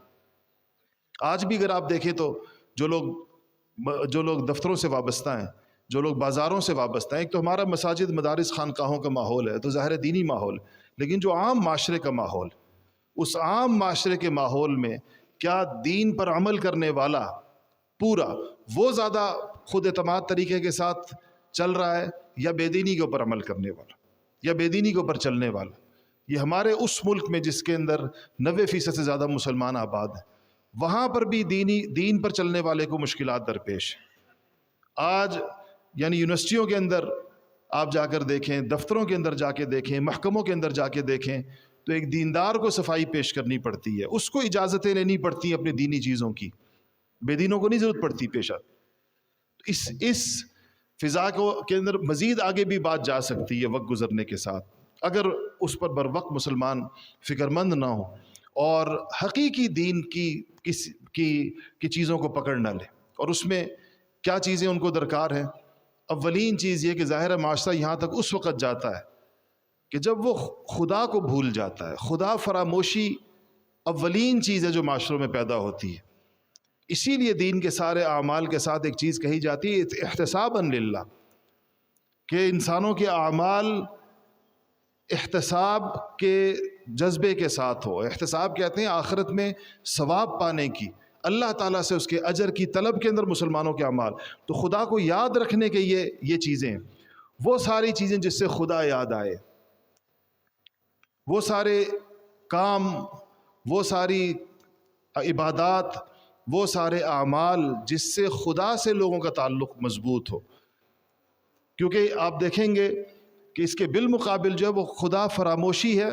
آج بھی اگر آپ دیکھیں تو جو لوگ دفتروں سے وابستہ ہیں، جو لوگ بازاروں سے وابستہ ہیں، ایک تو ہمارا مساجد، مدارس، خانقاہوں کا ماحول ہے تو ظاہر دینی ماحول، لیکن جو عام معاشرے کا ماحول، اس عام معاشرے کے ماحول میں کیا دین پر عمل کرنے والا پورا وہ زیادہ خود اعتماد طریقے کے ساتھ چل رہا ہے، یا بے دینی کے اوپر عمل کرنے والا، یا بے دینی کے اوپر چلنے والا؟ یہ ہمارے اس ملک میں جس کے اندر 90% سے زیادہ مسلمان آباد ہیں، وہاں پر بھی دین پر چلنے والے کو مشکلات درپیش ہیں۔ آج یعنی یونیورسٹیوں کے اندر آپ جا کر دیکھیں، دفتروں کے اندر جا کے دیکھیں، محکموں کے اندر جا کے دیکھیں تو ایک دیندار کو صفائی پیش کرنی پڑتی ہے، اس کو اجازتیں لینی پڑتی ہیں اپنی دینی چیزوں کی، بے دینوں کو نہیں ضرورت پڑتی پیشہ۔ اس فضا کے اندر مزید آگے بھی بات جا سکتی ہے وقت گزرنے کے ساتھ، اگر اس پر بر وقت مسلمان فکر مند نہ ہو اور حقیقی دین کی چیزوں کو پکڑ نہ لے۔ اور اس میں کیا چیزیں ان کو درکار ہیں؟ اولین چیز یہ کہ ظاہر معاشرہ یہاں تک اس وقت جاتا ہے کہ جب وہ خدا کو بھول جاتا ہے۔ خدا فراموشی اولین چیز ہے جو معاشروں میں پیدا ہوتی ہے۔ اسی لیے دین کے سارے اعمال کے ساتھ ایک چیز کہی جاتی ہے احتسابا للہ، کہ انسانوں کے اعمال احتساب کے جذبے کے ساتھ ہو۔ احتساب کہتے ہیں آخرت میں ثواب پانے کی، اللہ تعالیٰ سے اس کے اجر کی طلب کے اندر مسلمانوں کے اعمال۔ تو خدا کو یاد رکھنے کے یہ چیزیں، وہ ساری چیزیں جس سے خدا یاد آئے، وہ سارے کام، وہ ساری عبادات، وہ سارے اعمال جس سے خدا سے لوگوں کا تعلق مضبوط ہو۔ کیونکہ آپ دیکھیں گے کہ اس کے بالمقابل جو ہے وہ خدا فراموشی ہے،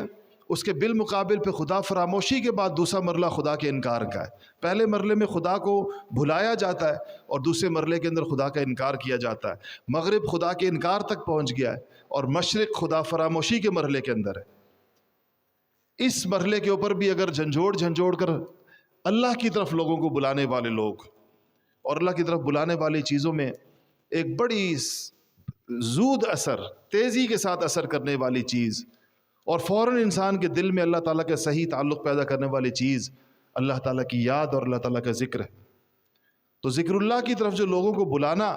اس کے بالمقابل پہ خدا فراموشی کے بعد دوسرا مرحلہ خدا کے انکار کا ہے۔ پہلے مرحلے میں خدا کو بھلایا جاتا ہے اور دوسرے مرحلے کے اندر خدا کا انکار کیا جاتا ہے۔ مغرب خدا کے انکار تک پہنچ گیا ہے اور مشرق خدا فراموشی کے مرحلے کے اندر ہے۔ اس مرحلے کے اوپر بھی اگر جھنجھوڑ کر اللہ کی طرف لوگوں کو بلانے والے لوگ، اور اللہ کی طرف بلانے والی چیزوں میں ایک بڑی زود اثر، تیزی کے ساتھ اثر کرنے والی چیز اور فوراً انسان کے دل میں اللہ تعالیٰ کا صحیح تعلق پیدا کرنے والی چیز اللہ تعالیٰ کی یاد اور اللہ تعالیٰ کا ذکر ہے۔ تو ذکر اللہ کی طرف جو لوگوں کو بلانا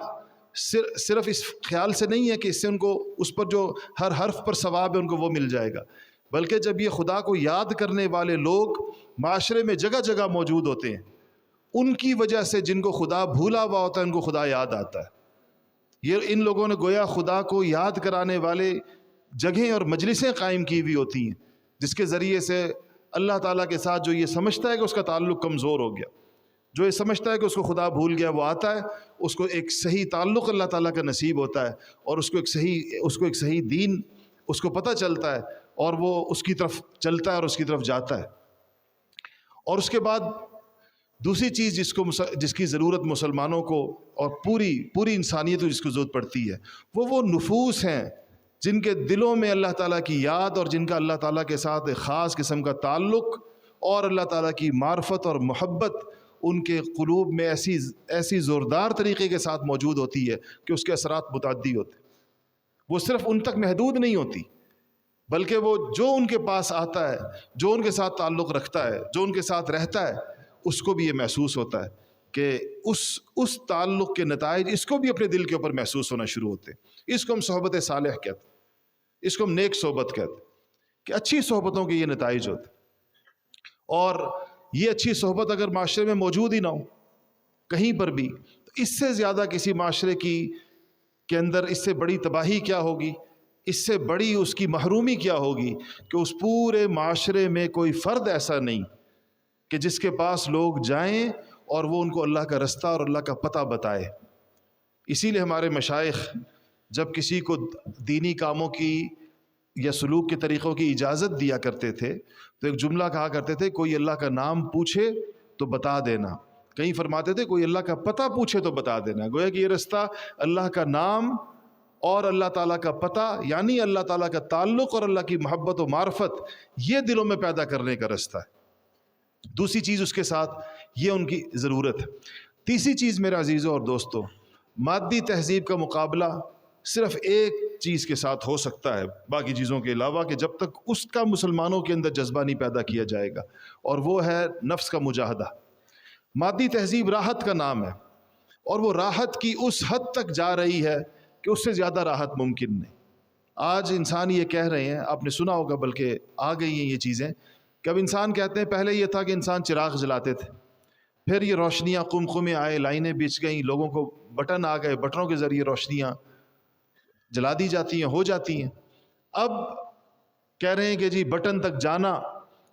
صرف اس خیال سے نہیں ہے کہ اس سے ان کو اس پر جو ہر حرف پر ثواب ہے ان کو وہ مل جائے گا، بلکہ جب یہ خدا کو یاد کرنے والے لوگ معاشرے میں جگہ جگہ موجود ہوتے ہیں، ان کی وجہ سے جن کو خدا بھولا ہوا ہوتا ہے ان کو خدا یاد آتا ہے۔ یہ ان لوگوں نے گویا خدا کو یاد کرانے والے جگہیں اور مجلسیں قائم کی ہوئی ہوتی ہیں، جس کے ذریعے سے اللہ تعالیٰ کے ساتھ جو یہ سمجھتا ہے کہ اس کا تعلق کمزور ہو گیا، جو یہ سمجھتا ہے کہ اس کو خدا بھول گیا، وہ آتا ہے، اس کو ایک صحیح تعلق اللہ تعالیٰ کا نصیب ہوتا ہے اور اس کو ایک صحیح دین اس کو پتہ چلتا ہے اور وہ اس کی طرف چلتا ہے اور اس کی طرف جاتا ہے۔ اور اس کے بعد دوسری چیز جس کی ضرورت مسلمانوں کو اور پوری انسانیت کو جس کو ضرورت پڑتی ہے، وہ نفوس ہیں جن کے دلوں میں اللہ تعالیٰ کی یاد اور جن کا اللہ تعالیٰ کے ساتھ ایک خاص قسم کا تعلق اور اللہ تعالیٰ کی معرفت اور محبت ان کے قلوب میں ایسی زوردار طریقے کے ساتھ موجود ہوتی ہے کہ اس کے اثرات متعدی ہوتے ہیں۔ وہ صرف ان تک محدود نہیں ہوتی، بلکہ وہ جو ان کے پاس آتا ہے، جو ان کے ساتھ تعلق رکھتا ہے، جو ان کے ساتھ رہتا ہے، اس کو بھی یہ محسوس ہوتا ہے کہ اس تعلق کے نتائج اس کو بھی اپنے دل کے اوپر محسوس ہونا شروع ہوتے ہیں۔ اس کو ہم صحبت صالح کہتے ہیں، اس کو ہم نیک صحبت کہتے ہیں کہ اچھی صحبتوں کے یہ نتائج ہوتے ہیں۔ اور یہ اچھی صحبت اگر معاشرے میں موجود ہی نہ ہو کہیں پر بھی، تو اس سے زیادہ کسی معاشرے کے اندر اس سے بڑی تباہی کیا ہوگی، اس سے بڑی اس کی محرومی کیا ہوگی کہ اس پورے معاشرے میں کوئی فرد ایسا نہیں کہ جس کے پاس لوگ جائیں اور وہ ان کو اللہ کا رستہ اور اللہ کا پتہ بتائے۔ اسی لیے ہمارے مشائخ جب کسی کو دینی کاموں کی یا سلوک کے طریقوں کی اجازت دیا کرتے تھے تو ایک جملہ کہا کرتے تھے، کوئی اللہ کا نام پوچھے تو بتا دینا۔ کہیں فرماتے تھے کوئی اللہ کا پتہ پوچھے تو بتا دینا۔ گویا کہ یہ رستہ اللہ کا نام اور اللہ تعالیٰ کا پتہ، یعنی اللہ تعالیٰ کا تعلق اور اللہ کی محبت و معرفت، یہ دلوں میں پیدا کرنے کا رستہ ہے۔ دوسری چیز اس کے ساتھ یہ ان کی ضرورت ہے۔ تیسری چیز میرے عزیزوں اور دوستوں، مادی تہذیب کا مقابلہ صرف ایک چیز کے ساتھ ہو سکتا ہے باقی چیزوں کے علاوہ، کہ جب تک اس کا مسلمانوں کے اندر جذبہ نہیں پیدا کیا جائے گا، اور وہ ہے نفس کا مجاہدہ۔ مادی تہذیب راحت کا نام ہے اور وہ راحت کی اس حد تک جا رہی ہے کہ اس سے زیادہ راحت ممکن نہیں۔ آج انسان یہ کہہ رہے ہیں، آپ نے سنا ہوگا بلکہ آ گئی ہیں یہ چیزیں، کہ اب انسان کہتے ہیں پہلے یہ تھا کہ انسان چراغ جلاتے تھے، پھر یہ روشنیاں قمقمے آئے، لائنیں بچ گئیں، لوگوں کو بٹن آ گئے، بٹنوں کے ذریعے روشنیاں جلا دی جاتی ہیں، ہو جاتی ہیں۔ اب کہہ رہے ہیں کہ جی بٹن تک جانا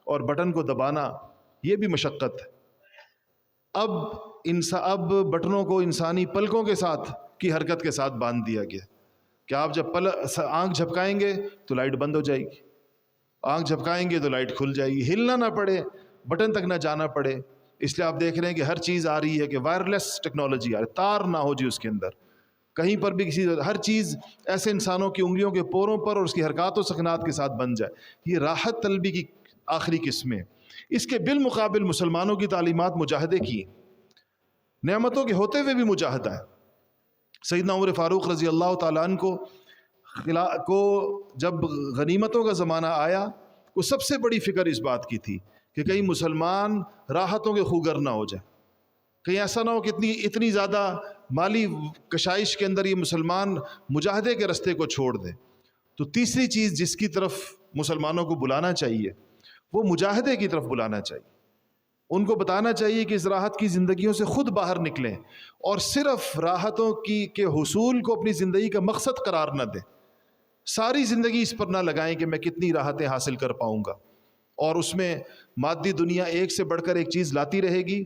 اور بٹن کو دبانا یہ بھی مشقت ہے. اب بٹنوں کو انسانی پلکوں کے ساتھ کی حرکت کے ساتھ باندھ دیا گیا کہ آپ جب آنکھ جھپکائیں گے تو لائٹ بند ہو جائے گی, آنکھ جھپکائیں گے تو لائٹ کھل جائے گی, ہلنا نہ پڑے, بٹن تک نہ جانا پڑے. اس لیے آپ دیکھ رہے ہیں کہ ہر چیز آ رہی ہے کہ وائرلیس ٹیکنالوجی آ رہی ہے, تار نہ ہو جی اس کے اندر, کہیں پر بھی ہر چیز ایسے انسانوں کی انگلیوں کے پوروں پر اور اس کی حرکات و سکنات کے ساتھ بن جائے. یہ راحت طلبی کی آخری قسم ہے. اس کے بالمقابل مسلمانوں کی تعلیمات مجاہدے کی, نعمتوں کے ہوتے ہوئے بھی مجاہدہ ہے. سیدنا عمر فاروق رضی اللہ تعالیٰ عنہ کو جب غنیمتوں کا زمانہ آیا, وہ سب سے بڑی فکر اس بات کی تھی کہ کہیں مسلمان راحتوں کے خوگر نہ ہو جائے, کہیں ایسا نہ ہو کہ اتنی زیادہ مالی کشائش کے اندر یہ مسلمان مجاہدے کے رستے کو چھوڑ دیں. تو تیسری چیز جس کی طرف مسلمانوں کو بلانا چاہیے وہ مجاہدے کی طرف بلانا چاہیے. ان کو بتانا چاہیے کہ اس راحت کی زندگیوں سے خود باہر نکلیں اور صرف راحتوں کے حصول کو اپنی زندگی کا مقصد قرار نہ دیں. ساری زندگی اس پر نہ لگائیں کہ میں کتنی راحتیں حاصل کر پاؤں گا, اور اس میں مادی دنیا ایک سے بڑھ کر ایک چیز لاتی رہے گی.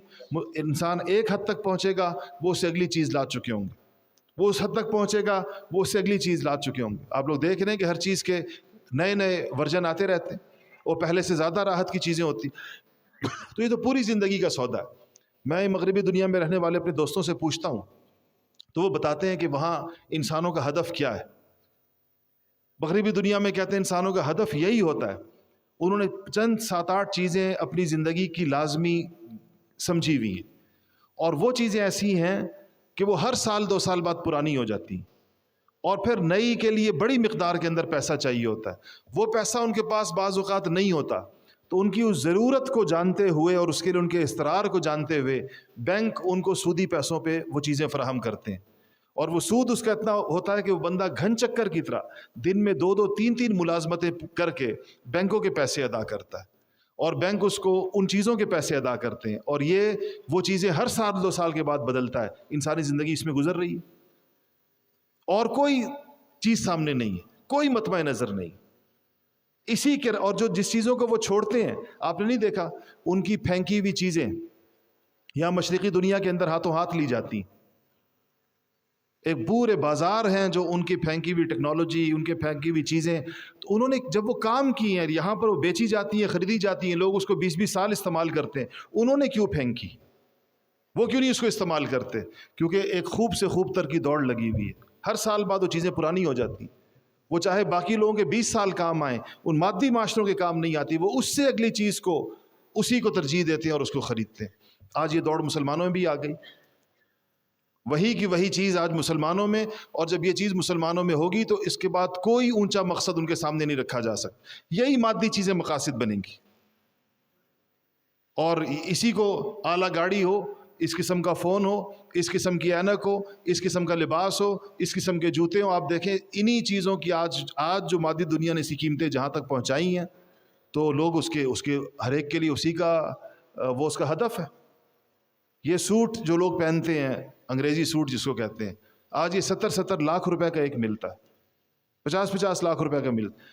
انسان ایک حد تک پہنچے گا وہ اس سے اگلی چیز لا چکے ہوں گے, وہ اس حد تک پہنچے گا وہ اس سے اگلی چیز لا چکے ہوں گے. آپ لوگ دیکھ رہے ہیں کہ ہر چیز کے نئے نئے ورژن آتے رہتے ہیں اور پہلے سے زیادہ راحت کی چیزیں ہوتی. تو یہ تو پوری زندگی کا سودا ہے. میں مغربی دنیا میں رہنے والے اپنے دوستوں سے پوچھتا ہوں تو وہ بتاتے ہیں کہ وہاں انسانوں کا ہدف کیا ہے. مغربی دنیا میں کہتے ہیں انسانوں کا ہدف یہی ہوتا ہے. انہوں نے چند 7-8 چیزیں اپنی زندگی کی لازمی سمجھی ہوئی ہیں, اور وہ چیزیں ایسی ہیں کہ وہ ہر سال 2 سال بعد پرانی ہو جاتی ہیں, اور پھر نئی کے لیے بڑی مقدار کے اندر پیسہ چاہیے ہوتا ہے. وہ پیسہ ان کے پاس بعض اوقات نہیں ہوتا, تو ان کی اس ضرورت کو جانتے ہوئے اور اس کے لیے ان کے استقرار کو جانتے ہوئے بینک ان کو سودی پیسوں پہ وہ چیزیں فراہم کرتے ہیں. اور وہ سود اس کا اتنا ہوتا ہے کہ وہ بندہ گھن چکر کی طرح دن میں 2-2 3-3 ملازمتیں کر کے بینکوں کے پیسے ادا کرتا ہے, اور بینک اس کو ان چیزوں کے پیسے ادا کرتے ہیں, اور یہ وہ چیزیں ہر سال 2 سال کے بعد بدلتا ہے. انسانی زندگی اس میں گزر رہی ہے اور کوئی چیز سامنے نہیں ہے, کوئی مطمع نظر نہیں. اسی کے اور جس چیزوں کو وہ چھوڑتے ہیں, آپ نے نہیں دیکھا ان کی پھینکی ہوئی چیزیں یہاں مشرقی دنیا کے اندر ہاتھوں ہاتھ لی جاتی. ایک پورے بازار ہیں جو ان کی پھینکی ہوئی ٹیکنالوجی, ان کے پھینکی ہوئی چیزیں, تو انہوں نے جب وہ کام کی ہیں یہاں پر وہ بیچی جاتی ہیں, خریدی جاتی ہیں, لوگ اس کو 20-20 سال استعمال کرتے ہیں. انہوں نے کیوں پھینکی؟ وہ کیوں نہیں اس کو استعمال کرتے؟ کیونکہ ایک خوب سے خوب تر کی دوڑ لگی ہوئی ہے. ہر سال بعد وہ چیزیں پرانی ہو جاتی. وہ چاہے باقی لوگوں کے 20 سال کام آئیں, ان مادی معاشروں کے کام نہیں آتی. وہ اس سے اگلی چیز کو اسی کو ترجیح دیتے ہیں اور اس کو خریدتے ہیں. آج یہ دوڑ مسلمانوں میں بھی آ گئی. وہی کی وہی چیز آج مسلمانوں میں, اور جب یہ چیز مسلمانوں میں ہوگی تو اس کے بعد کوئی اونچا مقصد ان کے سامنے نہیں رکھا جا سکتا. یہی مادی چیزیں مقاصد بنیں گی, اور اسی کو اعلیٰ گاڑی ہو, اس قسم کا فون ہو, اس قسم کی اینک ہو, اس قسم کا لباس ہو, اس قسم کے جوتے ہوں. آپ دیکھیں انہی چیزوں کی آج جو مادی دنیا نے اسی قیمتیں جہاں تک پہنچائی ہیں, تو لوگ اس کے ہر ایک کے لیے اسی کا وہ اس کا ہدف ہے. یہ سوٹ جو لوگ پہنتے ہیں, انگریزی سوٹ جس کو کہتے ہیں, آج یہ 70-70 لاکھ روپے کا ایک ملتا ہے, 50-50 لاکھ روپے کا ملتا.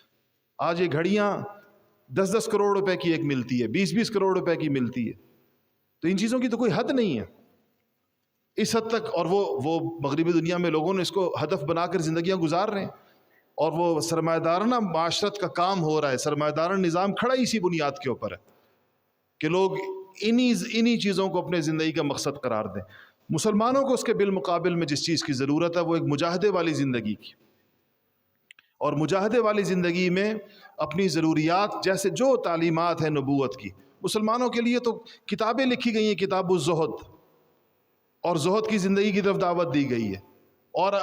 آج یہ گھڑیاں 10-10 کروڑ روپے کی ایک ملتی ہے, 20-20 کروڑ روپے کی ملتی ہے. تو ان چیزوں کی تو کوئی حد نہیں ہے اس حد تک. اور وہ مغربی دنیا میں لوگوں نے اس کو ہدف بنا کر زندگیاں گزار رہے ہیں, اور وہ سرمایہ دارانہ معاشرت کا کام ہو رہا ہے. سرمایہ دارانہ نظام کھڑا اسی بنیاد کے اوپر ہے کہ لوگ انہی چیزوں کو اپنے زندگی کا مقصد قرار دیں. مسلمانوں کو اس کے بالمقابل میں جس چیز کی ضرورت ہے وہ ایک مجاہدے والی زندگی کی, اور مجاہدے والی زندگی میں اپنی ضروریات, جیسے جو تعلیمات ہیں نبوت کی, مسلمانوں کے لیے تو کتابیں لکھی گئی ہیں, کتاب الزہد, اور زہد کی زندگی کی طرف دعوت دی گئی ہے, اور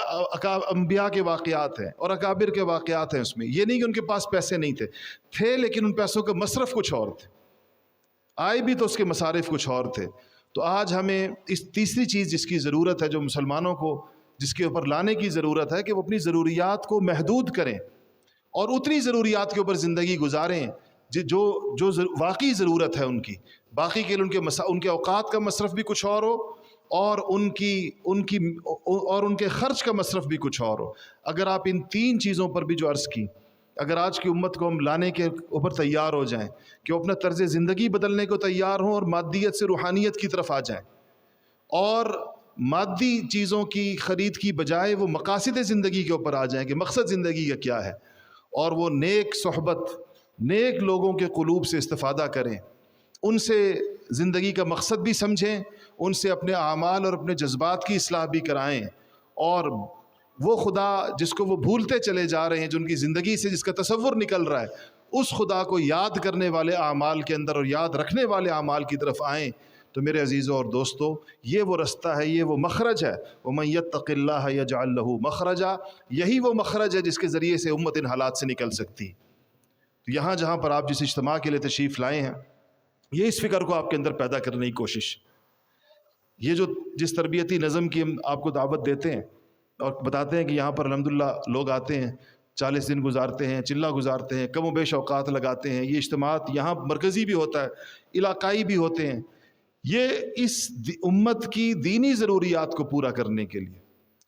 انبیاء کے واقعات ہیں اور اکابر کے واقعات ہیں اس میں. یہ نہیں کہ ان کے پاس پیسے نہیں تھے, لیکن ان پیسوں کا مصرف کچھ اور تھے, آئے بھی تو اس کے مصارف کچھ اور تھے. تو آج ہمیں اس تیسری چیز جس کی ضرورت ہے, جو مسلمانوں کو جس کے اوپر لانے کی ضرورت ہے, کہ وہ اپنی ضروریات کو محدود کریں اور اتنی ضروریات کے اوپر زندگی گزاریں جو واقعی ضرورت ہے ان کی. باقی کے لیے ان کے اوقات کا مصرف بھی کچھ اور ہو, اور ان کے خرچ کا مصرف بھی کچھ اور ہو. اگر آپ ان 3 چیزوں پر بھی جو عرض کی, اگر آج کی امت کو ہم لانے کے اوپر تیار ہو جائیں کہ وہ اپنا طرز زندگی بدلنے کو تیار ہوں اور مادیت سے روحانیت کی طرف آ جائیں، اور مادی چیزوں کی خرید کی بجائے وہ مقاصد زندگی کے اوپر آ جائیں کہ مقصد زندگی کا کیا ہے، اور وہ نیک صحبت، نیک لوگوں کے قلوب سے استفادہ کریں، ان سے زندگی کا مقصد بھی سمجھیں، ان سے اپنے اعمال اور اپنے جذبات کی اصلاح بھی کرائیں، اور وہ خدا جس کو وہ بھولتے چلے جا رہے ہیں، جو ان کی زندگی سے جس کا تصور نکل رہا ہے، اس خدا کو یاد کرنے والے اعمال کے اندر اور یاد رکھنے والے اعمال کی طرف آئیں۔ تو میرے عزیزوں اور دوستوں، یہ وہ رستہ ہے، یہ وہ مخرج ہے۔ وَمَن يَتَّقِ اللَّهَ يَجْعَل لَهُ مَخْرَجًا، یہی وہ مخرج ہے جس کے ذریعے سے امت ان حالات سے نکل سکتی۔ تو یہاں جہاں پر آپ جس اجتماع کے لیے تشریف لائے ہیں، یہ اس فکر کو آپ کے اندر پیدا کرنے کی کوشش، یہ جو جس تربیتی نظم کی ہم آپ کو دعوت دیتے ہیں اور بتاتے ہیں کہ یہاں پر الحمدللہ لوگ آتے ہیں، 40 دن گزارتے ہیں، چلہ گزارتے ہیں، کم و بیش اوقات لگاتے ہیں، یہ اجتماعات یہاں مرکزی بھی ہوتا ہے، علاقائی بھی ہوتے ہیں، یہ اس امت کی دینی ضروریات کو پورا کرنے کے لیے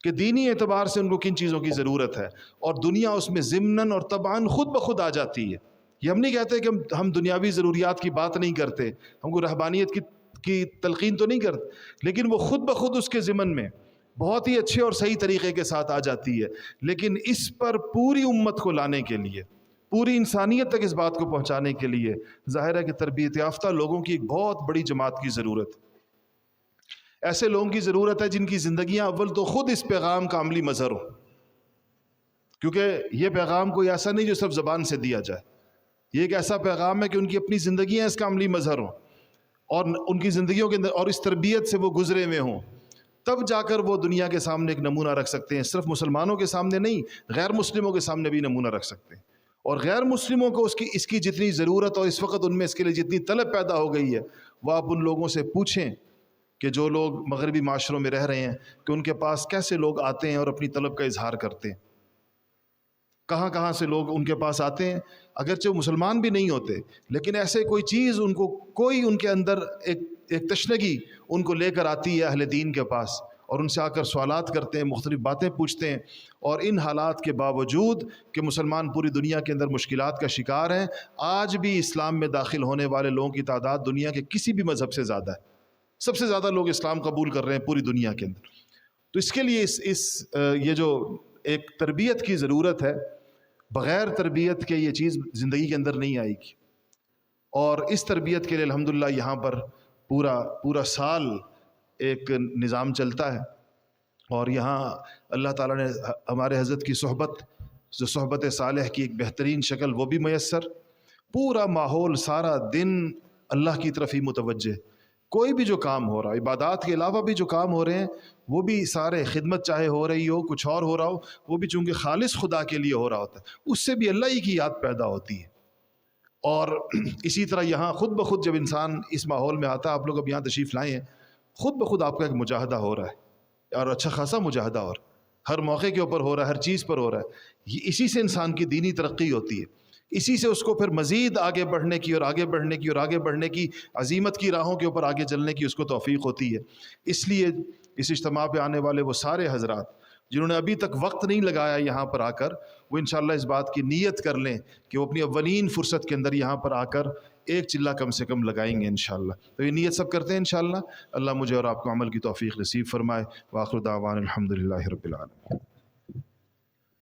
کہ دینی اعتبار سے ان کو کن چیزوں کی ضرورت ہے، اور دنیا اس میں ضمناً اور طبعاً خود بخود آ جاتی ہے۔ یہ ہم نہیں کہتے کہ ہم دنیاوی ضروریات کی بات نہیں کرتے، ہم کو رہبانیت کی تلقین تو نہیں کرتے، لیکن وہ خود بخود اس کے ضمن میں بہت ہی اچھے اور صحیح طریقے کے ساتھ آ جاتی ہے۔ لیکن اس پر پوری امت کو لانے کے لیے، پوری انسانیت تک اس بات کو پہنچانے کے لیے ظاہر ہے کہ تربیت یافتہ لوگوں کی ایک بہت بڑی جماعت کی ضرورت، ایسے لوگوں کی ضرورت ہے جن کی زندگیاں اول تو خود اس پیغام کا عملی مظہر ہو، کیونکہ یہ پیغام کوئی ایسا نہیں جو صرف زبان سے دیا جائے، یہ ایک ایسا پیغام ہے کہ ان کی اپنی زندگیاں اس کا عملی مظہر ہوں، اور ان کی زندگیوں کے اندر اور اس تربیت سے وہ گزرے ہوئے ہوں، تب جا کر وہ دنیا کے سامنے ایک نمونہ رکھ سکتے ہیں۔ صرف مسلمانوں کے سامنے نہیں، غیر مسلموں کے سامنے بھی نمونہ رکھ سکتے ہیں، اور غیر مسلموں کو اس کی جتنی ضرورت اور اس وقت ان میں اس کے لیے جتنی طلب پیدا ہو گئی ہے، وہ آپ ان لوگوں سے پوچھیں کہ جو لوگ مغربی معاشروں میں رہ رہے ہیں کہ ان کے پاس کیسے لوگ آتے ہیں اور اپنی طلب کا اظہار کرتے ہیں، کہاں کہاں سے لوگ ان کے پاس آتے ہیں، اگرچہ وہ مسلمان بھی نہیں ہوتے، لیکن ایسے کوئی چیز ان کو، کوئی ان کے اندر ایک تشنگی ان کو لے کر آتی ہے اہل دین کے پاس، اور ان سے آ کر سوالات کرتے ہیں، مختلف باتیں پوچھتے ہیں، اور ان حالات کے باوجود کہ مسلمان پوری دنیا کے اندر مشکلات کا شکار ہیں، آج بھی اسلام میں داخل ہونے والے لوگوں کی تعداد دنیا کے کسی بھی مذہب سے زیادہ ہے، سب سے زیادہ لوگ اسلام قبول کر رہے ہیں پوری دنیا کے اندر۔ تو اس کے لیے یہ جو ایک تربیت کی ضرورت ہے، بغیر تربیت کے یہ چیز زندگی کے اندر نہیں آئے گی، اور اس تربیت کے لیے الحمدللہ یہاں پر پورا سال ایک نظام چلتا ہے، اور یہاں اللہ تعالیٰ نے ہمارے حضرت کی صحبت، جو صحبت صالح کی ایک بہترین شکل وہ بھی میسر، پورا ماحول سارا دن اللہ کی طرف ہی متوجہ، کوئی بھی جو کام ہو رہا ہے، عبادات کے علاوہ بھی جو کام ہو رہے ہیں وہ بھی سارے خدمت چاہے ہو رہی ہو، کچھ اور ہو رہا ہو، وہ بھی چونکہ خالص خدا کے لیے ہو رہا ہوتا ہے، اس سے بھی اللہ ہی کی یاد پیدا ہوتی ہے۔ اور اسی طرح یہاں خود بخود جب انسان اس ماحول میں آتا ہے، آپ لوگ اب یہاں تشریف لائے ہیں، خود بخود آپ کا ایک مجاہدہ ہو رہا ہے، اور اچھا خاصا مجاہدہ ہو رہا ہے، ہر موقع کے اوپر ہو رہا ہے، ہر چیز پر ہو رہا ہے۔ اسی سے انسان کی دینی ترقی ہوتی ہے، اسی سے اس کو پھر مزید آگے بڑھنے کی اور آگے بڑھنے کی اور آگے بڑھنے کی، عظیمت کی راہوں کے اوپر آگے چلنے کی اس کو توفیق ہوتی ہے۔ اس لیے اس اجتماع پہ آنے والے وہ سارے حضرات جنہوں نے ابھی تک وقت نہیں لگایا یہاں پر آ کر، وہ انشاءاللہ اس بات کی نیت کر لیں کہ وہ اپنی اولین فرصت کے اندر یہاں پر آ کر ایک چلہ کم سے کم لگائیں گے انشاءاللہ۔ تو یہ نیت سب کرتے ہیں انشاءاللہ۔ اللہ مجھے اور آپ کو عمل کی توفیق نصیب فرمائے۔ وآخر دعوانا الحمدللہ رب العالمین۔